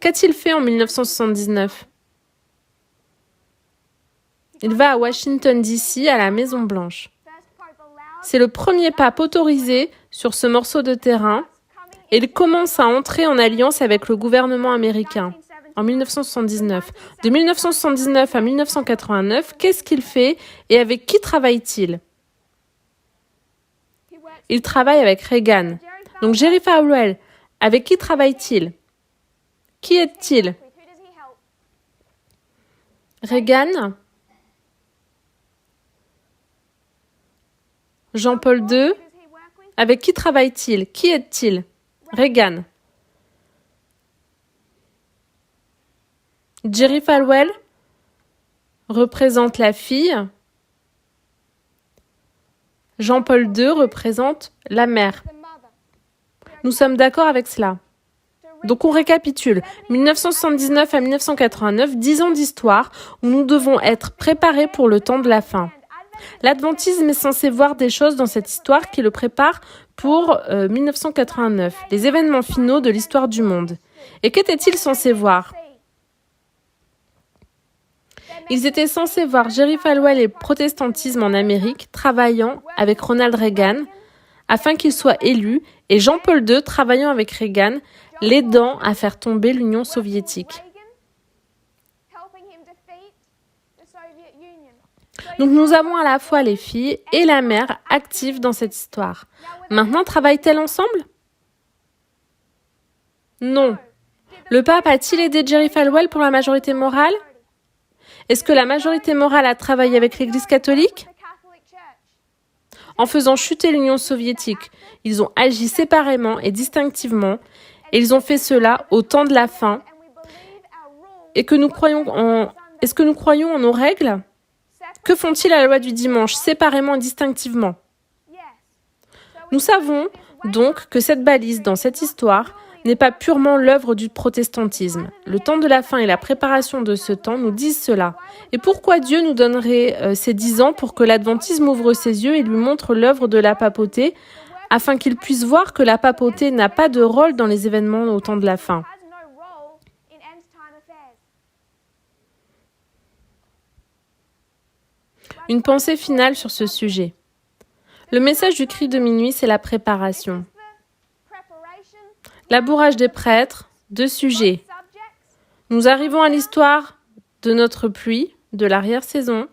Qu'a-t-il fait en 1979? Il va à Washington, D.C., à la Maison-Blanche. C'est le premier pape autorisé sur ce morceau de terrain et il commence à entrer en alliance avec le gouvernement américain en 1979. De 1979 à 1989, qu'est-ce qu'il fait et avec qui travaille-t-il? Il travaille avec Reagan. Donc Jerry Falwell, avec qui travaille-t-il? Qui est-il? Reagan? Jean-Paul II? Avec qui travaille-t-il? Qui est-il? Reagan. Jerry Falwell représente la fille. Jean-Paul II représente la mère. Nous sommes d'accord avec cela. Donc on récapitule. 1979 à 1989, 10 ans d'histoire où nous devons être préparés pour le temps de la fin. L'adventisme est censé voir des choses dans cette histoire qui le préparent pour 1989, les événements finaux de l'histoire du monde. Et qu'était-il censé voir ? Ils étaient censés voir Jerry Falwell et le protestantisme en Amérique travaillant avec Ronald Reagan afin qu'il soit élu et Jean-Paul II travaillant avec Reagan, l'aidant à faire tomber l'Union soviétique. Donc nous avons à la fois les filles et la mère actives dans cette histoire. Maintenant, travaillent-elles ensemble ? Non. Le pape a-t-il aidé Jerry Falwell pour la majorité morale ? Est-ce que la majorité morale a travaillé avec l'Église catholique ? En faisant chuter l'Union soviétique, ils ont agi séparément et distinctivement, et ils ont fait cela au temps de la fin. Est-ce que nous croyons en nos règles ? Que font-ils à la loi du dimanche, séparément et distinctivement ? Nous savons donc que cette balise dans cette histoire n'est pas purement l'œuvre du protestantisme. Le temps de la fin et la préparation de ce temps nous disent cela. Et pourquoi Dieu nous donnerait ces 10 ans pour que l'adventisme ouvre ses yeux et lui montre l'œuvre de la papauté, afin qu'il puisse voir que la papauté n'a pas de rôle dans les événements au temps de la fin ? Une pensée finale sur ce sujet. Le message du cri de minuit, c'est la préparation. Labourage des prêtres, 2 sujets. Nous arrivons à l'histoire de notre pluie, de l'arrière-saison.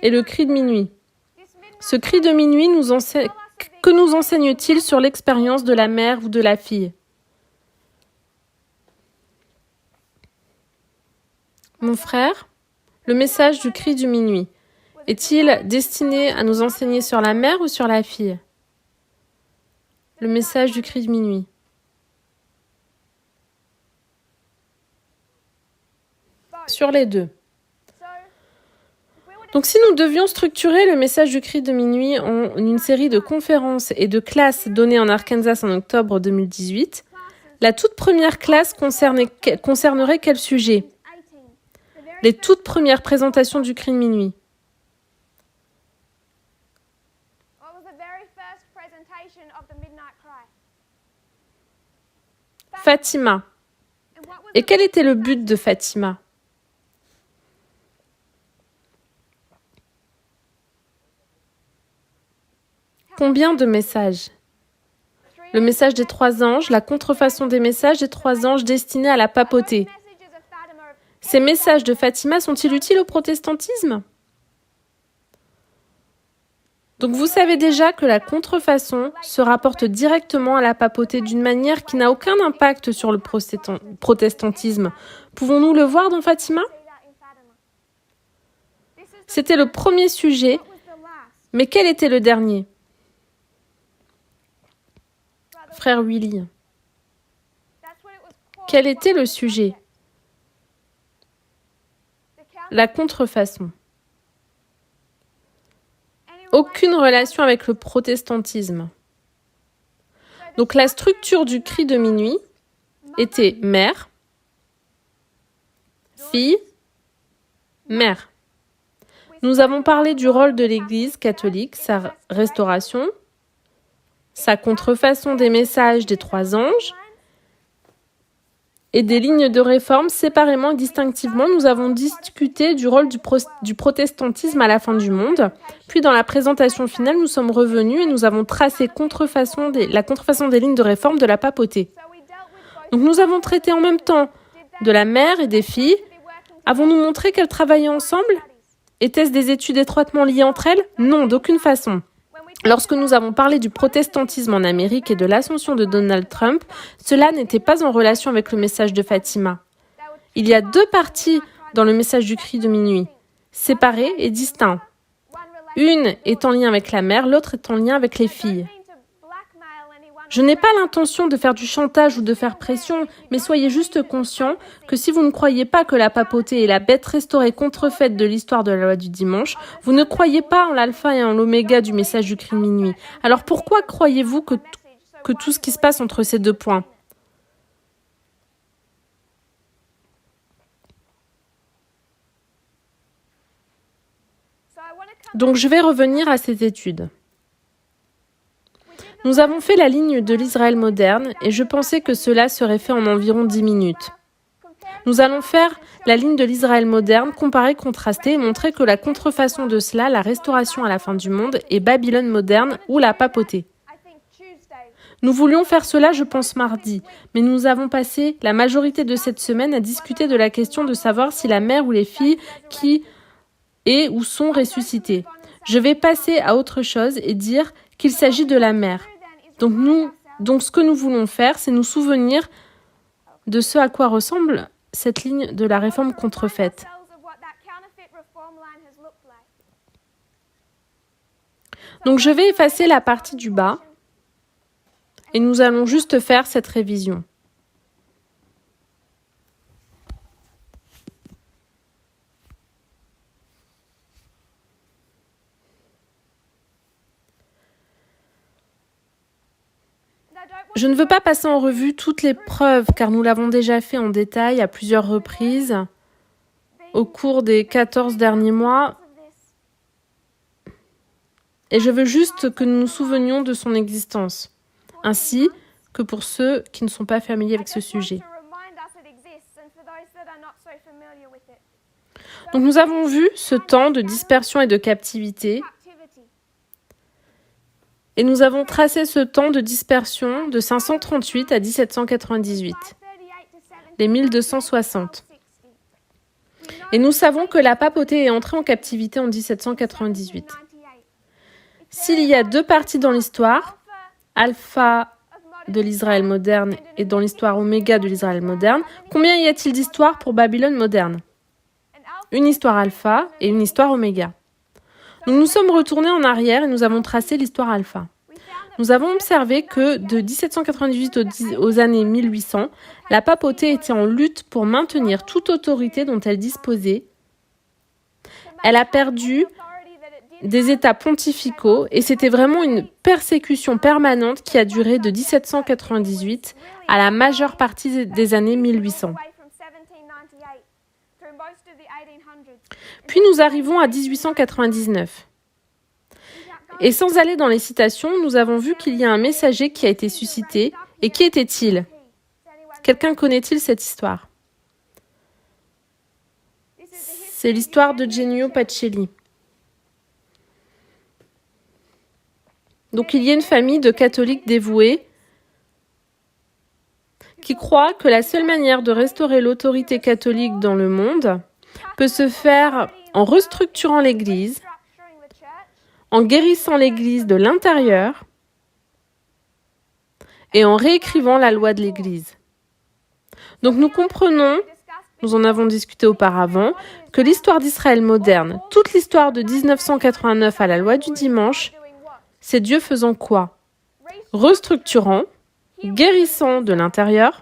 Et le cri de minuit. Ce cri de minuit, que nous enseigne-t-il sur l'expérience de la mère ou de la fille ? Mon frère, le message du cri du minuit, est-il destiné à nous enseigner sur la mère ou sur la fille ? Le message du cri de minuit. Sur les deux. Donc si nous devions structurer le message du cri de minuit en une série de conférences et de classes données en Arkansas en octobre 2018, la toute première classe concernerait quel sujet ? Les toutes premières présentations du cri de minuit. Fatima. Et quel était le but de Fatima ? Combien de messages ? Le message des 3 anges, la contrefaçon des messages des 3 anges destinés à la papauté. Ces messages de Fatima sont-ils utiles au protestantisme ? Donc vous savez déjà que la contrefaçon se rapporte directement à la papauté d'une manière qui n'a aucun impact sur le protestantisme. Pouvons-nous le voir dans Fatima ? C'était le premier sujet, mais quel était le dernier ? Frère Willy. Quel était le sujet ? La contrefaçon. Aucune relation avec le protestantisme. Donc la structure du cri de minuit était mère, fille, mère. Nous avons parlé du rôle de l'Église catholique, sa restauration, sa contrefaçon des messages des 3 anges et des lignes de réforme séparément et distinctivement. Nous avons discuté du rôle du protestantisme à la fin du monde. Puis dans la présentation finale, nous sommes revenus et nous avons tracé la contrefaçon des lignes de réforme de la papauté. Donc nous avons traité en même temps de la mère et des filles. Avons-nous montré qu'elles travaillaient ensemble ? Étaient-ce des études étroitement liées entre elles ? Non, d'aucune façon. Lorsque nous avons parlé du protestantisme en Amérique et de l'ascension de Donald Trump, cela n'était pas en relation avec le message de Fatima. Il y a 2 parties dans le message du cri de minuit, séparées et distinctes. Une est en lien avec la mère, l'autre est en lien avec les filles. Je n'ai pas l'intention de faire du chantage ou de faire pression, mais soyez juste conscients que si vous ne croyez pas que la papauté est la bête restaurée contrefaite de l'histoire de la loi du dimanche, vous ne croyez pas en l'alpha et en l'oméga du message du cri de minuit. Alors pourquoi croyez-vous que tout ce qui se passe entre ces 2 points ? Donc je vais revenir à cette étude. Nous avons fait la ligne de l'Israël moderne et je pensais que cela serait fait en environ 10 minutes. Nous allons faire la ligne de l'Israël moderne, comparer, contraster et montrer que la contrefaçon de cela, la restauration à la fin du monde, est Babylone moderne ou la papauté. Nous voulions faire cela, je pense, mardi, mais nous avons passé la majorité de cette semaine à discuter de la question de savoir si la mère ou les filles qui est ou sont ressuscitées. Je vais passer à autre chose et dire qu'il s'agit de la mère. Donc ce que nous voulons faire, c'est nous souvenir de ce à quoi ressemble cette ligne de la réforme contrefaite. Donc je vais effacer la partie du bas et nous allons juste faire cette révision. Je ne veux pas passer en revue toutes les preuves car nous l'avons déjà fait en détail à plusieurs reprises au cours des 14 derniers mois et je veux juste que nous nous souvenions de son existence, ainsi que pour ceux qui ne sont pas familiers avec ce sujet. Donc nous avons vu ce temps de dispersion et de captivité et nous avons tracé ce temps de dispersion de 538 à 1798, les 1260. Et nous savons que la papauté est entrée en captivité en 1798. S'il y a deux parties dans l'histoire, alpha de l'Israël moderne et dans l'histoire oméga de l'Israël moderne, combien y a-t-il d'histoires pour Babylone moderne? Une histoire alpha et une histoire oméga. Nous nous sommes retournés en arrière et nous avons tracé l'histoire alpha. Nous avons observé que de 1798 aux années 1800, la papauté était en lutte pour maintenir toute autorité dont elle disposait. Elle a perdu des états pontificaux et c'était vraiment une persécution permanente qui a duré de 1798 à la majeure partie des années 1800. Puis nous arrivons à 1899. Et sans aller dans les citations, nous avons vu qu'il y a un messager qui a été suscité. Et qui était-il? Quelqu'un connaît-il cette histoire? C'est l'histoire de Genio Pacelli. Donc il y a une famille de catholiques dévoués qui croient que la seule manière de restaurer l'autorité catholique dans le monde peut se faire en restructurant l'Église, en guérissant l'Église de l'intérieur et en réécrivant la loi de l'Église. Donc nous comprenons, nous en avons discuté auparavant, que l'histoire d'Israël moderne, toute l'histoire de 1989 à la loi du dimanche, c'est Dieu faisant quoi? Restructurant, guérissant de l'intérieur.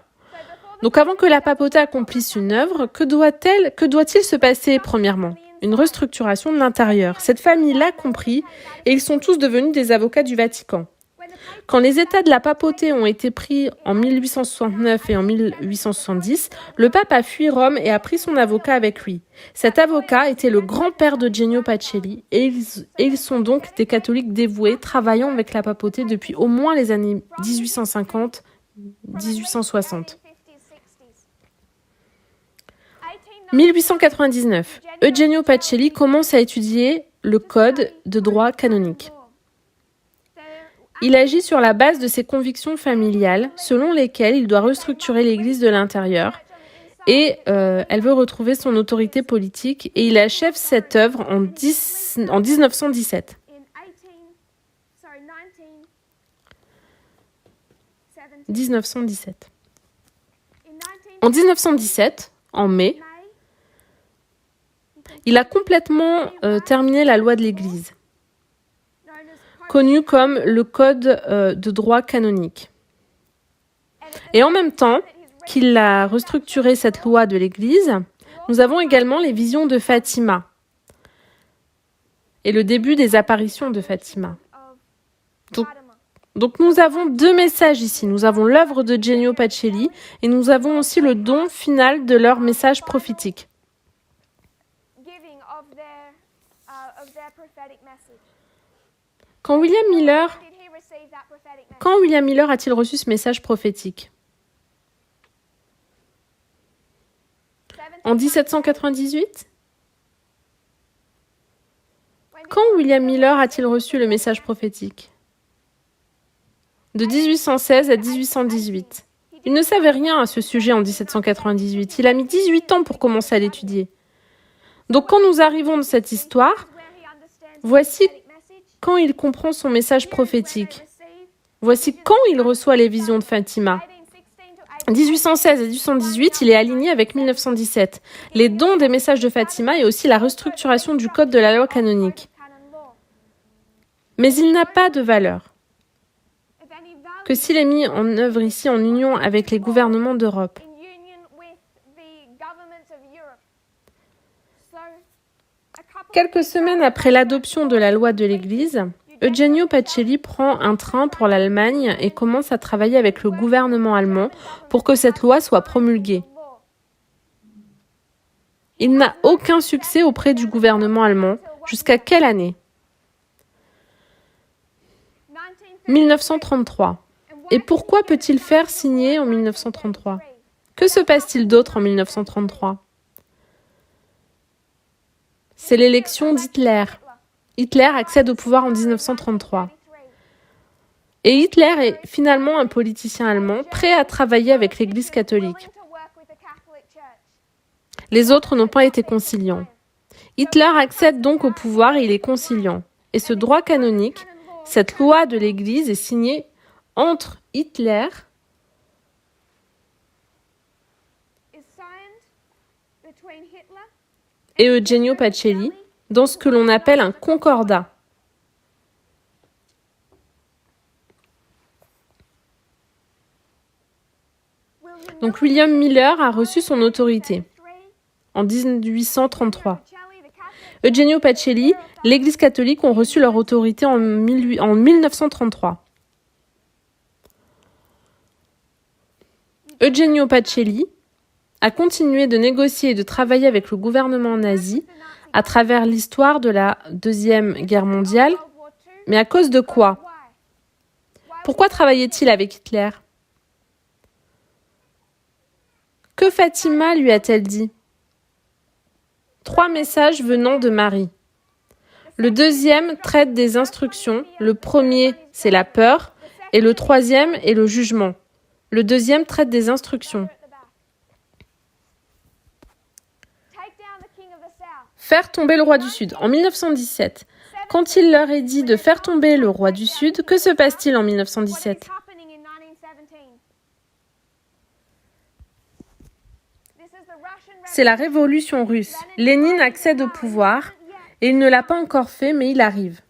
Donc avant que la papauté accomplisse une œuvre, que doit-il se passer premièrement? Une restructuration de l'intérieur. Cette famille l'a compris et ils sont tous devenus des avocats du Vatican. Quand les États de la papauté ont été pris en 1869 et en 1870, le pape a fui Rome et a pris son avocat avec lui. Cet avocat était le grand-père de Genio Pacelli et ils sont donc des catholiques dévoués travaillant avec la papauté depuis au moins les années 1850-1860. 1899, Eugenio Pacelli commence à étudier le code de droit canonique. Il agit sur la base de ses convictions familiales, selon lesquelles il doit restructurer l'Église de l'intérieur et elle veut retrouver son autorité politique et il achève cette œuvre en 1917. En 1917, en mai, il a complètement terminé la loi de l'Église, connue comme le Code de droit canonique. Et en même temps qu'il a restructuré cette loi de l'Église, nous avons également les visions de Fatima et le début des apparitions de Fatima. Donc nous avons deux messages ici. Nous avons l'œuvre de Genio Pacelli et nous avons aussi le don final de leur message prophétique. Quand William Miller a-t-il reçu ce message prophétique? En 1798? Quand William Miller a-t-il reçu le message prophétique? De 1816 à 1818. Il ne savait rien à ce sujet en 1798. Il a mis 18 ans pour commencer à l'étudier. Donc quand nous arrivons de cette histoire, voici quand il comprend son message prophétique. Voici quand il reçoit les visions de Fatima. 1816 et 1818, il est aligné avec 1917, les dons des messages de Fatima et aussi la restructuration du code de la loi canonique. Mais il n'a pas de valeur que s'il est mis en œuvre ici en union avec les gouvernements d'Europe. Quelques semaines après l'adoption de la loi de l'Église, Eugenio Pacelli prend un train pour l'Allemagne et commence à travailler avec le gouvernement allemand pour que cette loi soit promulguée. Il n'a aucun succès auprès du gouvernement allemand. Jusqu'à quelle année? 1933. Et pourquoi peut-il faire signer en 1933? Que se passe-t-il d'autre en 1933? C'est l'élection d'Hitler. Hitler accède au pouvoir en 1933. Et Hitler est finalement un politicien allemand prêt à travailler avec l'Église catholique. Les autres n'ont pas été conciliants. Hitler accède donc au pouvoir et il est conciliant. Et ce droit canonique, cette loi de l'Église est signée entre Hitler et Eugenio Pacelli dans ce que l'on appelle un concordat. Donc William Miller a reçu son autorité en 1833. Eugenio Pacelli, l'Église catholique ont reçu leur autorité en 1933. Eugenio Pacelli a continué de négocier et de travailler avec le gouvernement nazi à travers l'histoire de la Deuxième Guerre mondiale. Mais à cause de quoi? Pourquoi travaillait-il avec Hitler? Que Fatima lui a-t-elle dit? 3 messages venant de Marie. Le deuxième traite des instructions. Le premier, c'est la peur. Et le troisième est le jugement. Le deuxième traite des instructions. Faire tomber le roi du Sud. En 1917, quand il leur est dit de faire tomber le roi du Sud, que se passe-t-il en 1917? C'est la révolution russe. Lénine accède au pouvoir et il ne l'a pas encore fait, mais il arrive.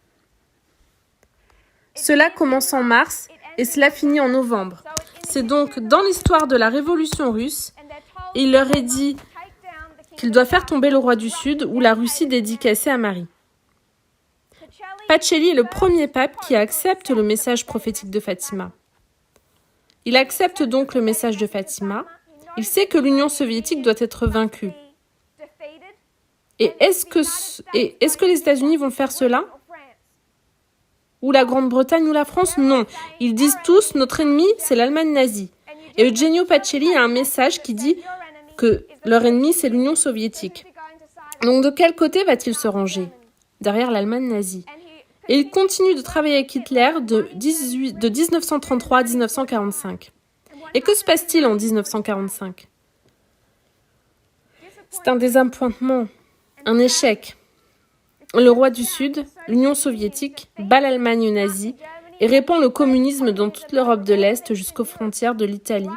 Cela commence en mars et cela finit en novembre. C'est donc dans l'histoire de la révolution russe, et il leur est dit qu'il doit faire tomber le roi du Sud ou la Russie dédicacée à Marie. Pacelli est le premier pape qui accepte le message prophétique de Fatima. Il accepte donc le message de Fatima. Il sait que l'Union soviétique doit être vaincue. Et est-ce que les États-Unis vont faire cela? Ou la Grande-Bretagne ou la France? Non. Ils disent tous, notre ennemi, c'est l'Allemagne nazie. Et Eugenio Pacelli a un message qui dit que leur ennemi, c'est l'Union soviétique. Donc de quel côté va-t-il se ranger? Derrière l'Allemagne nazie. Et il continue de travailler avec Hitler de 1933 à 1945. Et que se passe-t-il en 1945? C'est un désappointement, un échec. Le roi du Sud, l'Union soviétique, bat l'Allemagne nazie et répand le communisme dans toute l'Europe de l'Est jusqu'aux frontières de l'Italie,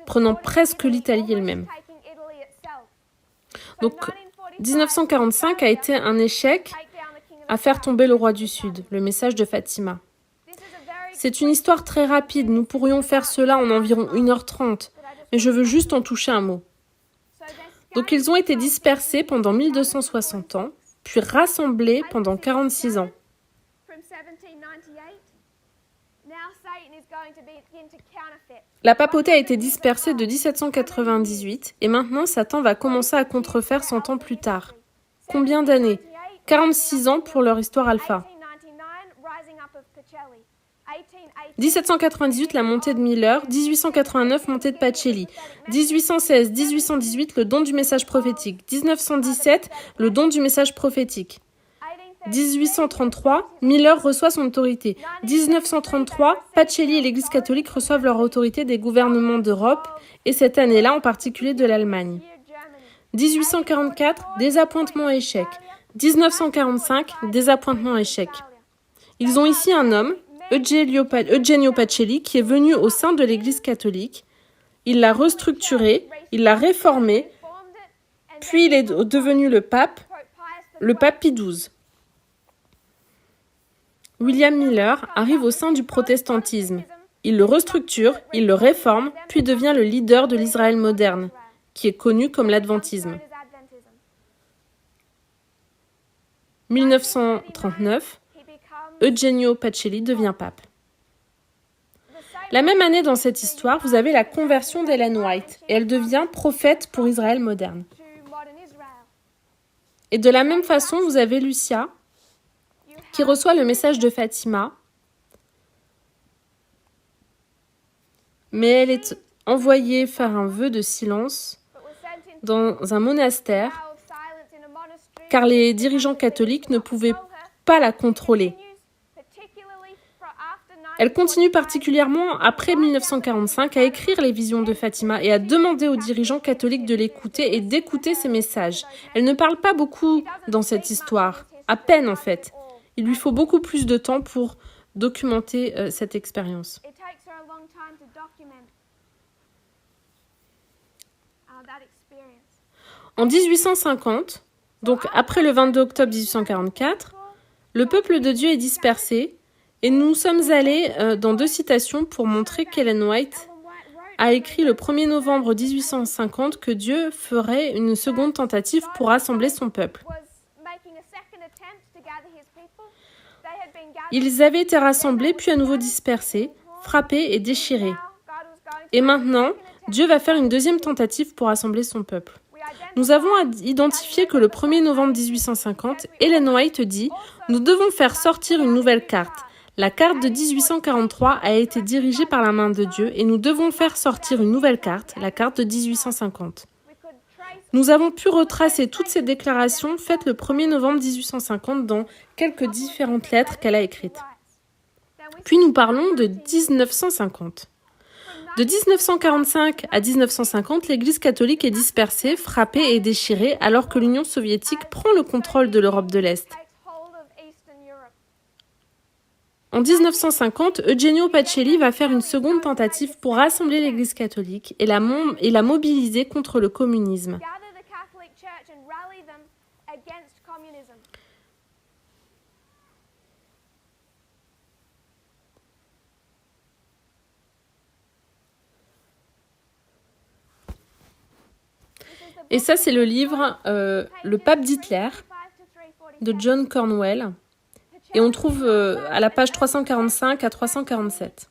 prenant presque l'Italie elle-même. Donc 1945 a été un échec à faire tomber le roi du Sud, le message de Fatima. C'est une histoire très rapide, nous pourrions faire cela en environ 1h30, mais je veux juste en toucher un mot. Donc ils ont été dispersés pendant 1260 ans, puis rassemblés pendant 46 ans. La papauté a été dispersée de 1798 et maintenant Satan va commencer à contrefaire 100 ans plus tard. Combien d'années? 46 ans pour leur histoire alpha. 1798, la montée de Miller. 1889, montée de Pacelli. 1816, 1818, le don du message prophétique. 1917, le don du message prophétique. 1833, Miller reçoit son autorité. 1933, Pacelli et l'Église catholique reçoivent leur autorité des gouvernements d'Europe, et cette année-là en particulier de l'Allemagne. 1844, désappointement échec. 1945, désappointement échec. Ils ont ici un homme, Eugenio Pacelli, qui est venu au sein de l'Église catholique. Il l'a restructuré, il l'a réformé, puis il est devenu le pape Pie XII. William Miller arrive au sein du protestantisme. Il le restructure, il le réforme, puis devient le leader de l'Israël moderne, qui est connu comme l'adventisme. 1939, Eugenio Pacelli devient pape. La même année dans cette histoire, vous avez la conversion d'Ellen White, et elle devient prophète pour Israël moderne. Et de la même façon, vous avez Lucia, qui reçoit le message de Fatima, mais elle est envoyée faire un vœu de silence dans un monastère, car les dirigeants catholiques ne pouvaient pas la contrôler. Elle continue particulièrement après 1945 à écrire les visions de Fatima et à demander aux dirigeants catholiques de l'écouter et d'écouter ses messages. Elle ne parle pas beaucoup dans cette histoire, à peine en fait. Il lui faut beaucoup plus de temps pour documenter cette expérience. En 1850, donc après le 22 octobre 1844, le peuple de Dieu est dispersé et nous sommes allés dans 2 citations pour montrer qu'Ellen White a écrit le 1er novembre 1850 que Dieu ferait une seconde tentative pour rassembler son peuple. Ils avaient été rassemblés puis à nouveau dispersés, frappés et déchirés. Et maintenant, Dieu va faire une deuxième tentative pour rassembler son peuple. Nous avons identifié que le 1er novembre 1850, Ellen White dit « Nous devons faire sortir une nouvelle carte. La carte de 1843 a été dirigée par la main de Dieu et nous devons faire sortir une nouvelle carte, la carte de 1850. » Nous avons pu retracer toutes ces déclarations faites le 1er novembre 1850 dans quelques différentes lettres qu'elle a écrites. Puis nous parlons de 1950. De 1945 à 1950, l'Église catholique est dispersée, frappée et déchirée alors que l'Union soviétique prend le contrôle de l'Europe de l'Est. En 1950, Eugenio Pacelli va faire une seconde tentative pour rassembler l'Église catholique et la mobiliser contre le communisme. Et ça, c'est le livre Le pape d'Hitler de John Cornwell. Et on trouve à la page 345 à 347.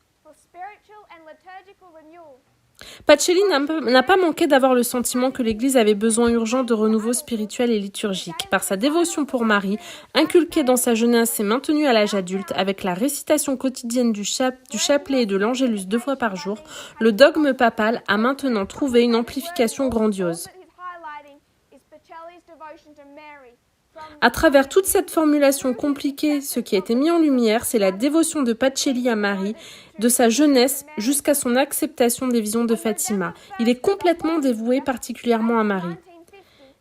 Pacelli n'a pas manqué d'avoir le sentiment que l'Église avait besoin urgent de renouveau spirituel et liturgique. Par sa dévotion pour Marie, inculquée dans sa jeunesse et maintenue à l'âge adulte, avec la récitation quotidienne du chapelet et de l'Angélus 2 fois par jour, le dogme papal a maintenant trouvé une amplification grandiose. À travers toute cette formulation compliquée, ce qui a été mis en lumière, c'est la dévotion de Pacelli à Marie, de sa jeunesse jusqu'à son acceptation des visions de Fatima. Il est complètement dévoué particulièrement à Marie.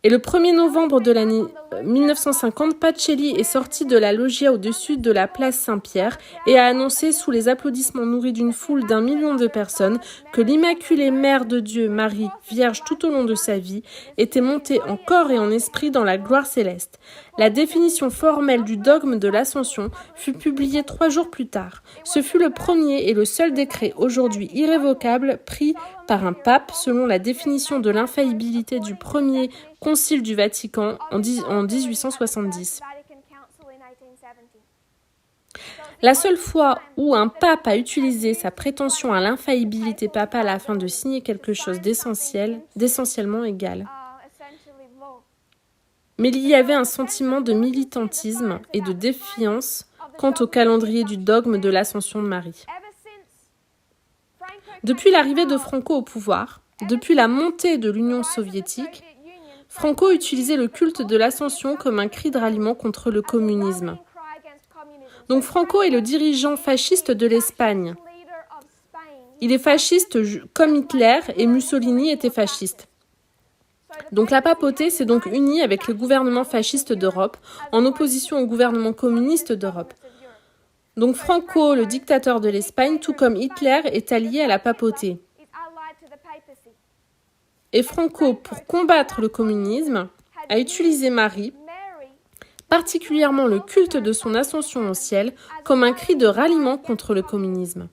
Et le 1er novembre de l'année 1950, Pacelli est sorti de la loggia au-dessus de la place Saint-Pierre et a annoncé sous les applaudissements nourris d'une foule d'1 million de personnes que l'Immaculée Mère de Dieu, Marie, vierge tout au long de sa vie, était montée en corps et en esprit dans la gloire céleste. La définition formelle du dogme de l'Ascension fut publiée 3 jours plus tard. Ce fut le premier et le seul décret aujourd'hui irrévocable pris par un pape selon la définition de l'infaillibilité du premier Concile du Vatican en 1870. La seule fois où un pape a utilisé sa prétention à l'infaillibilité papale afin de signer quelque chose d'essentiellement égal. Mais il y avait un sentiment de militantisme et de défiance quant au calendrier du dogme de l'Ascension de Marie. Depuis l'arrivée de Franco au pouvoir, depuis la montée de l'Union soviétique, Franco utilisait le culte de l'Ascension comme un cri de ralliement contre le communisme. Donc Franco est le dirigeant fasciste de l'Espagne. Il est fasciste comme Hitler et Mussolini était fasciste. Donc la papauté s'est donc unie avec le gouvernement fasciste d'Europe en opposition au gouvernement communiste d'Europe. Donc Franco, le dictateur de l'Espagne, tout comme Hitler, est allié à la papauté. Et Franco, pour combattre le communisme, a utilisé Marie, particulièrement le culte de son ascension au ciel, comme un cri de ralliement contre le communisme.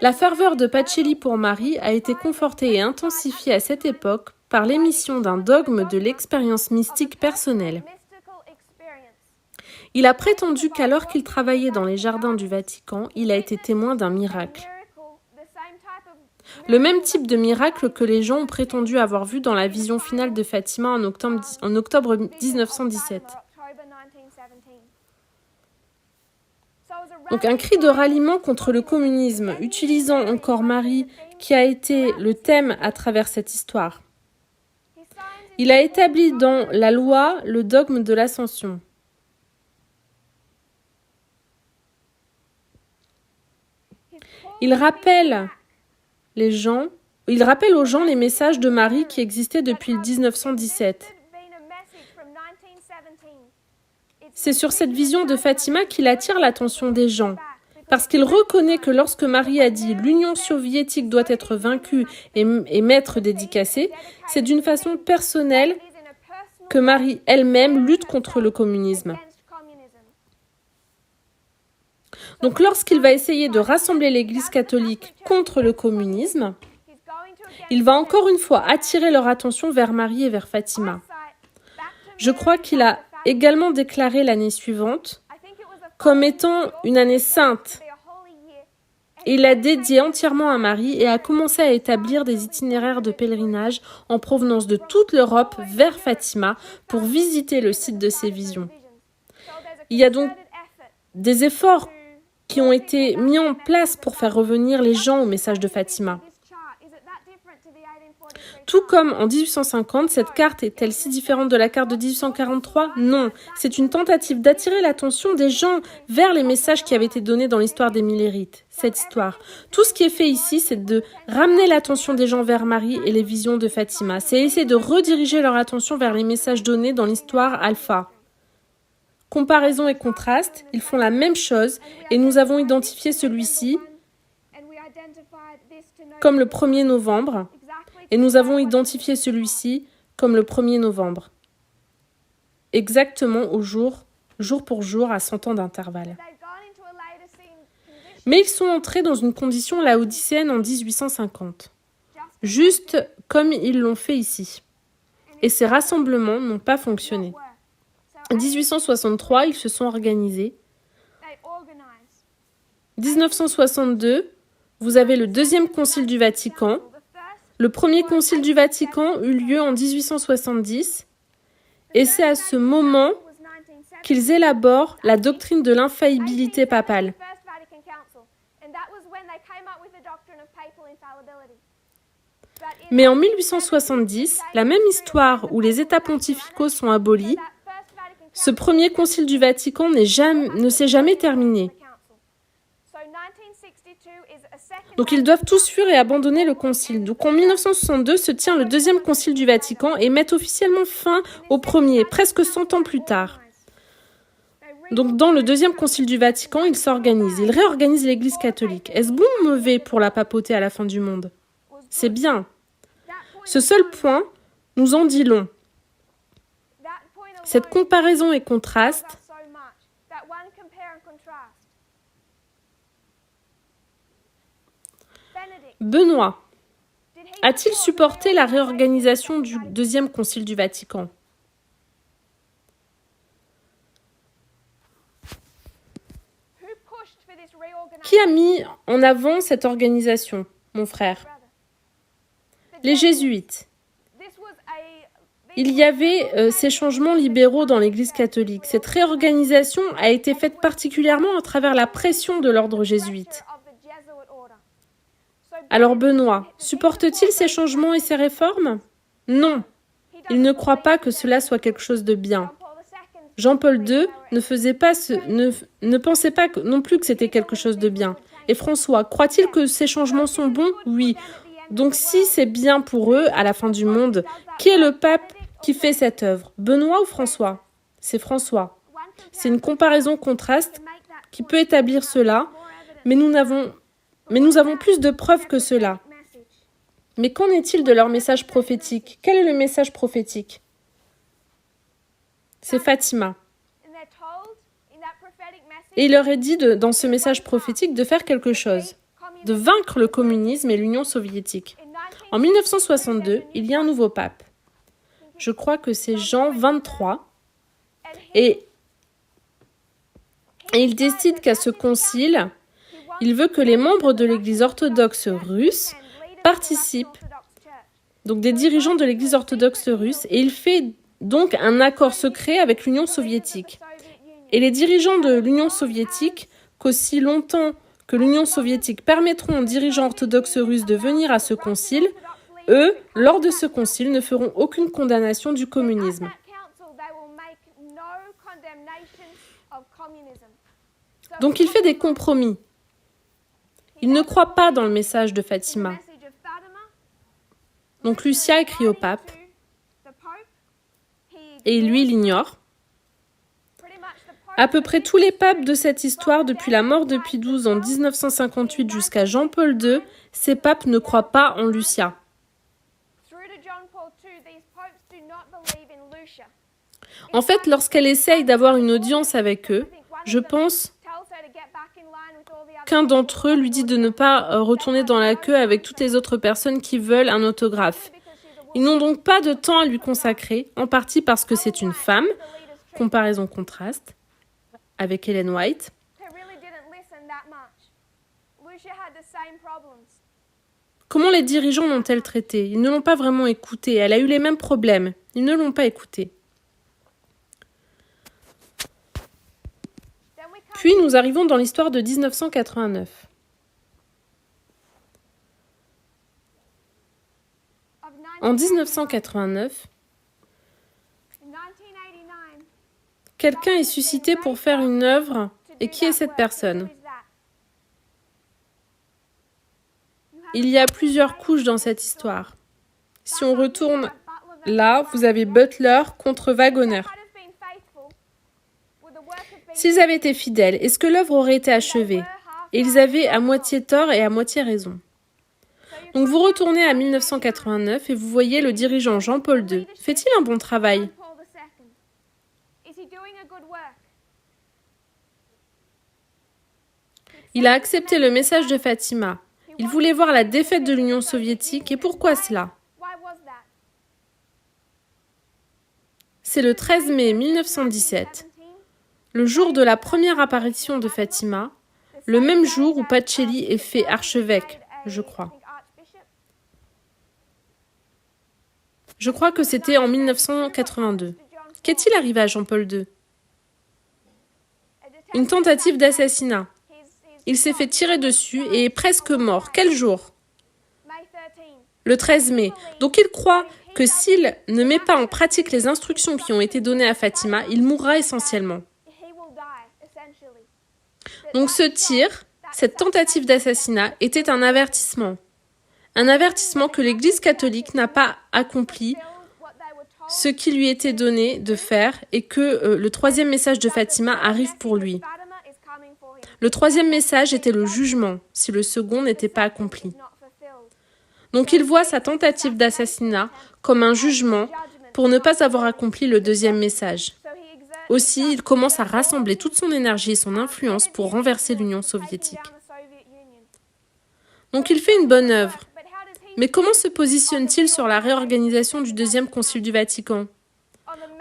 La ferveur de Pacelli pour Marie a été confortée et intensifiée à cette époque par l'émission d'un dogme de l'expérience mystique personnelle. Il a prétendu qu'alors qu'il travaillait dans les jardins du Vatican, il a été témoin d'un miracle. Le même type de miracle que les gens ont prétendu avoir vu dans la vision finale de Fatima en octobre 1917. Donc un cri de ralliement contre le communisme, utilisant encore Marie, qui a été le thème à travers cette histoire. Il a établi dans la loi le dogme de l'Ascension. Il rappelle aux gens les messages de Marie qui existaient depuis 1917. C'est sur cette vision de Fatima qu'il attire l'attention des gens, parce qu'il reconnaît que lorsque Marie a dit « l'Union soviétique doit être vaincue et m'être dédicacée », c'est d'une façon personnelle que Marie elle-même lutte contre le communisme. Donc lorsqu'il va essayer de rassembler l'Église catholique contre le communisme, il va encore une fois attirer leur attention vers Marie et vers Fatima. Je crois qu'il a également déclaré l'année suivante comme étant une année sainte. Il l'a dédiée entièrement à Marie et a commencé à établir des itinéraires de pèlerinage en provenance de toute l'Europe vers Fatima pour visiter le site de ses visions. Il y a donc des efforts qui ont été mis en place pour faire revenir les gens au message de Fatima. Tout comme en 1850, cette carte est-elle si différente de la carte de 1843 ? Non, c'est une tentative d'attirer l'attention des gens vers les messages qui avaient été donnés dans l'histoire des Millérites, cette histoire. Tout ce qui est fait ici, c'est de ramener l'attention des gens vers Marie et les visions de Fatima. C'est essayer de rediriger leur attention vers les messages donnés dans l'histoire alpha. Comparaison et contraste, ils font la même chose et nous avons identifié celui-ci comme le 1er novembre et nous avons identifié celui-ci comme le 1er novembre. Exactement au jour pour jour à 100 ans d'intervalle. Mais ils sont entrés dans une condition laodicéenne en 1850, juste comme ils l'ont fait ici. Et ces rassemblements n'ont pas fonctionné. En 1863, ils se sont organisés. 1962, vous avez le deuxième concile du Vatican. Le premier concile du Vatican eut lieu en 1870 et c'est à ce moment qu'ils élaborent la doctrine de l'infaillibilité papale. Mais en 1870, la même histoire où les États pontificaux sont abolis, ce premier concile du Vatican ne s'est jamais terminé. Donc ils doivent tous fuir et abandonner le concile. Donc en 1962 se tient le deuxième concile du Vatican et met officiellement fin au premier, presque 100 ans plus tard. Donc dans le deuxième concile du Vatican, ils s'organisent. Ils réorganisent l'Église catholique. Est-ce bon ou mauvais pour la papauté à la fin du monde ? C'est bien. Ce seul point nous en dit long. Cette comparaison et contraste Benoît a-t-il supporté la réorganisation du deuxième concile du Vatican ? Qui a mis en avant cette organisation, mon frère ? Les jésuites. il y avait ces changements libéraux dans l'Église catholique. Cette réorganisation a été faite particulièrement à travers la pression de l'ordre jésuite. Alors Benoît, supporte-t-il ces changements et ces réformes? Non, il ne croit pas que cela soit quelque chose de bien. Jean-Paul II ne pensait pas non plus que c'était quelque chose de bien. Et François, croit-il que ces changements sont bons? Oui. Donc si c'est bien pour eux, à la fin du monde, qui est le pape qui fait cette œuvre? Benoît ou François? C'est François. C'est une comparaison-contraste qui peut établir cela, mais nous avons plus de preuves que cela. Mais qu'en est-il de leur message prophétique? Quel est le message prophétique? C'est Fatima. Et il leur est dit dans ce message prophétique de faire quelque chose, de vaincre le communisme et l'Union soviétique. En 1962, il y a un nouveau pape. Je crois que c'est Jean XXIII. Et il décide qu'à ce concile, il veut que les membres de l'Église orthodoxe russe participent, donc des dirigeants de l'Église orthodoxe russe, et il fait donc un accord secret avec l'Union soviétique. Et les dirigeants de l'Union soviétique, qu'aussi longtemps que l'Union soviétique permettront aux dirigeants orthodoxes russes de venir à ce concile, eux, lors de ce concile, ne feront aucune condamnation du communisme. Donc il fait des compromis. Il ne croit pas dans le message de Fatima. Donc Lucia écrit au pape, et lui l'ignore. À peu près tous les papes de cette histoire, depuis la mort de Pie XII en 1958 jusqu'à Jean-Paul II, ces papes ne croient pas en Lucia. En fait, lorsqu'elle essaye d'avoir une audience avec eux, je pense qu'un d'entre eux lui dit de ne pas retourner dans la queue avec toutes les autres personnes qui veulent un autographe. Ils n'ont donc pas de temps à lui consacrer, en partie parce que c'est une femme, comparaison-contraste, avec Ellen White. Comment les dirigeants l'ont-elle traitée? Ils ne l'ont pas vraiment écoutée. Elle a eu les mêmes problèmes. Ils ne l'ont pas écoutée. Puis nous arrivons dans l'histoire de 1989. En 1989, quelqu'un est suscité pour faire une œuvre. Et qui est cette personne? Il y a plusieurs couches dans cette histoire. Si on retourne là, vous avez Butler contre Waggoner. S'ils avaient été fidèles, est-ce que l'œuvre aurait été achevée? Et ils avaient à moitié tort et à moitié raison. Donc vous retournez à 1989 et vous voyez le dirigeant Jean-Paul II. Fait-il un bon travail? Il a accepté le message de Fatima. Il voulait voir la défaite de l'Union soviétique. Et pourquoi cela? C'est le 13 mai 1917, le jour de la première apparition de Fatima, le même jour où Pacelli est fait archevêque, je crois. Je crois que c'était en 1982. Qu'est-il arrivé à Jean-Paul II? Une tentative d'assassinat. Il s'est fait tirer dessus et est presque mort. Quel jour? Le 13 mai. Donc il croit que s'il ne met pas en pratique les instructions qui ont été données à Fatima, il mourra essentiellement. Donc ce tir, cette tentative d'assassinat, était un avertissement. Un avertissement que l'Église catholique n'a pas accompli ce qui lui était donné de faire et que le troisième message de Fatima arrive pour lui. Le troisième message était le jugement, si le second n'était pas accompli. Donc il voit sa tentative d'assassinat comme un jugement pour ne pas avoir accompli le deuxième message. Aussi, il commence à rassembler toute son énergie et son influence pour renverser l'Union soviétique. Donc il fait une bonne œuvre. Mais comment se positionne-t-il sur la réorganisation du deuxième concile du Vatican?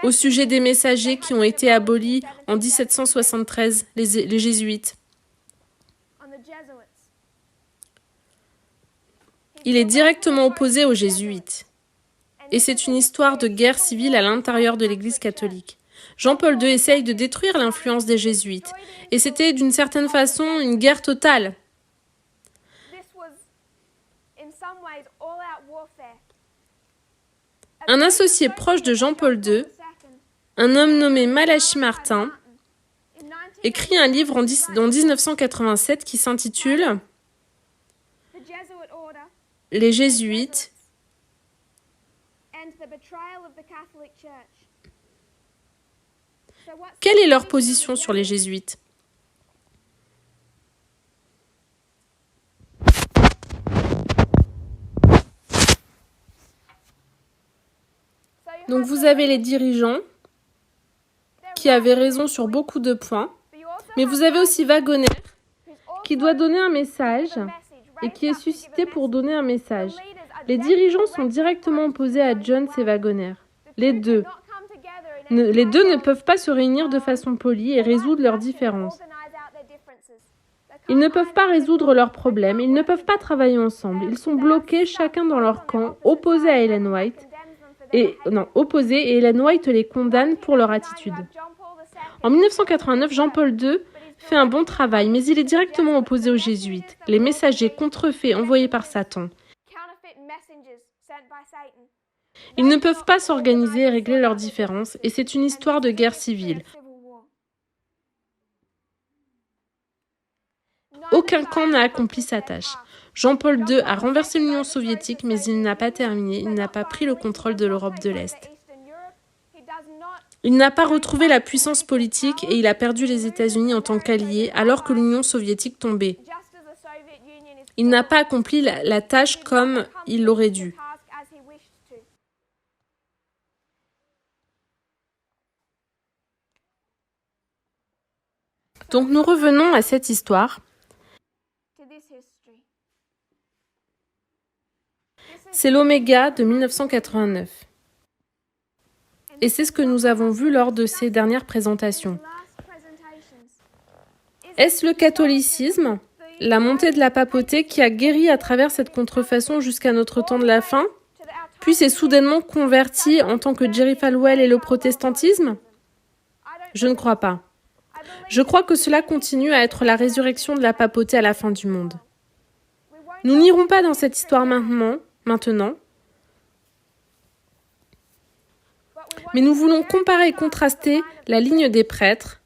Au sujet des messagers qui ont été abolis en 1773, les jésuites. Il est directement opposé aux jésuites. Et c'est une histoire de guerre civile à l'intérieur de l'Église catholique. Jean-Paul II essaye de détruire l'influence des jésuites. Et c'était d'une certaine façon une guerre totale. Un associé proche de Jean-Paul II, un homme nommé Malachi Martin, écrit un livre en 1987 qui s'intitule « Les Jésuites ». Quelle est leur position sur les Jésuites ? Donc vous avez les dirigeants qui avaient raison sur beaucoup de points, mais vous avez aussi Wagoner qui doit donner un message et qui est suscité pour donner un message. Les dirigeants sont directement opposés à Jones et Wagoner. Les deux ne peuvent pas se réunir de façon polie et résoudre leurs différences. Ils ne peuvent pas résoudre leurs problèmes, ils ne peuvent pas travailler ensemble. Ils sont bloqués chacun dans leur camp, opposés à Ellen White. Et Ellen White les condamne pour leur attitude. En 1989, Jean-Paul II fait un bon travail, mais il est directement opposé aux jésuites, les messagers contrefaits envoyés par Satan. Ils ne peuvent pas s'organiser et régler leurs différences, et c'est une histoire de guerre civile. Aucun camp n'a accompli sa tâche. Jean-Paul II a renversé l'Union soviétique, mais il n'a pas terminé, il n'a pas pris le contrôle de l'Europe de l'Est. Il n'a pas retrouvé la puissance politique et il a perdu les États-Unis en tant qu'alliés alors que l'Union soviétique tombait. Il n'a pas accompli la tâche comme il l'aurait dû. Donc nous revenons à cette histoire. C'est l'Oméga de 1989. Et c'est ce que nous avons vu lors de ces dernières présentations. Est-ce le catholicisme, la montée de la papauté qui a guéri à travers cette contrefaçon jusqu'à notre temps de la fin, puis s'est soudainement converti en tant que Jerry Falwell et le protestantisme ? Je ne crois pas. Je crois que cela continue à être la résurrection de la papauté à la fin du monde. Nous n'irons pas dans cette histoire maintenant, mais nous voulons comparer et contraster la ligne des prêtres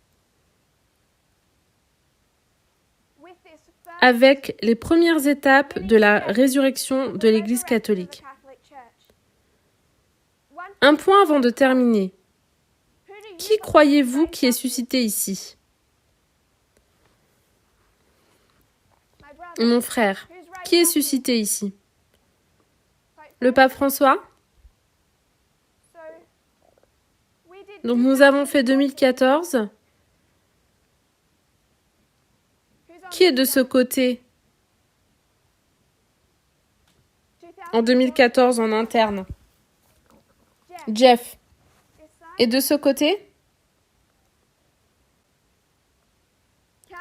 avec les premières étapes de la résurrection de l'Église catholique. Un point avant de terminer. Qui croyez-vous qui est suscité ici ? Mon frère, qui est suscité ici ? Le pape François ? Donc nous avons fait 2014. Qui est de ce côté ? En 2014 en interne. Jeff. Et de ce côté ?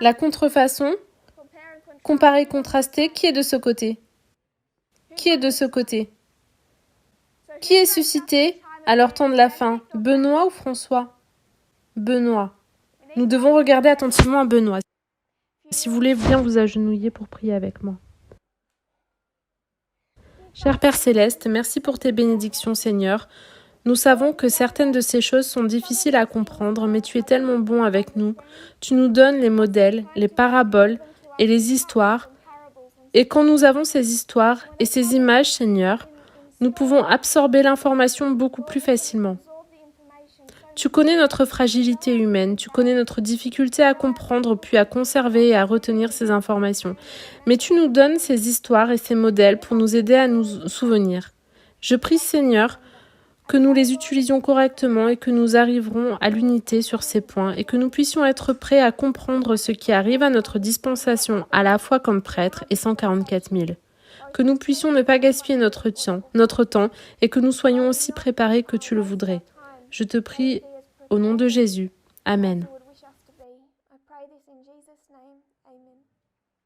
La contrefaçon, comparer, contraster, qui est de ce côté ? Qui est de ce côté ? Qui est suscité à leur temps de la fin ? Benoît ou François ? Benoît. Nous devons regarder attentivement à Benoît. Si vous voulez bien vous agenouiller pour prier avec moi. Cher Père Céleste, merci pour tes bénédictions, Seigneur. Nous savons que certaines de ces choses sont difficiles à comprendre, mais tu es tellement bon avec nous. Tu nous donnes les modèles, les paraboles et les histoires. Et quand nous avons ces histoires et ces images, Seigneur, nous pouvons absorber l'information beaucoup plus facilement. Tu connais notre fragilité humaine, tu connais notre difficulté à comprendre, puis à conserver et à retenir ces informations. Mais tu nous donnes ces histoires et ces modèles pour nous aider à nous souvenir. Je prie, Seigneur, que nous les utilisions correctement et que nous arriverons à l'unité sur ces points et que nous puissions être prêts à comprendre ce qui arrive à notre dispensation à la fois comme prêtre et 144 000. Que nous puissions ne pas gaspiller notre temps et que nous soyons aussi préparés que tu le voudrais. Je te prie au nom de Jésus. Amen.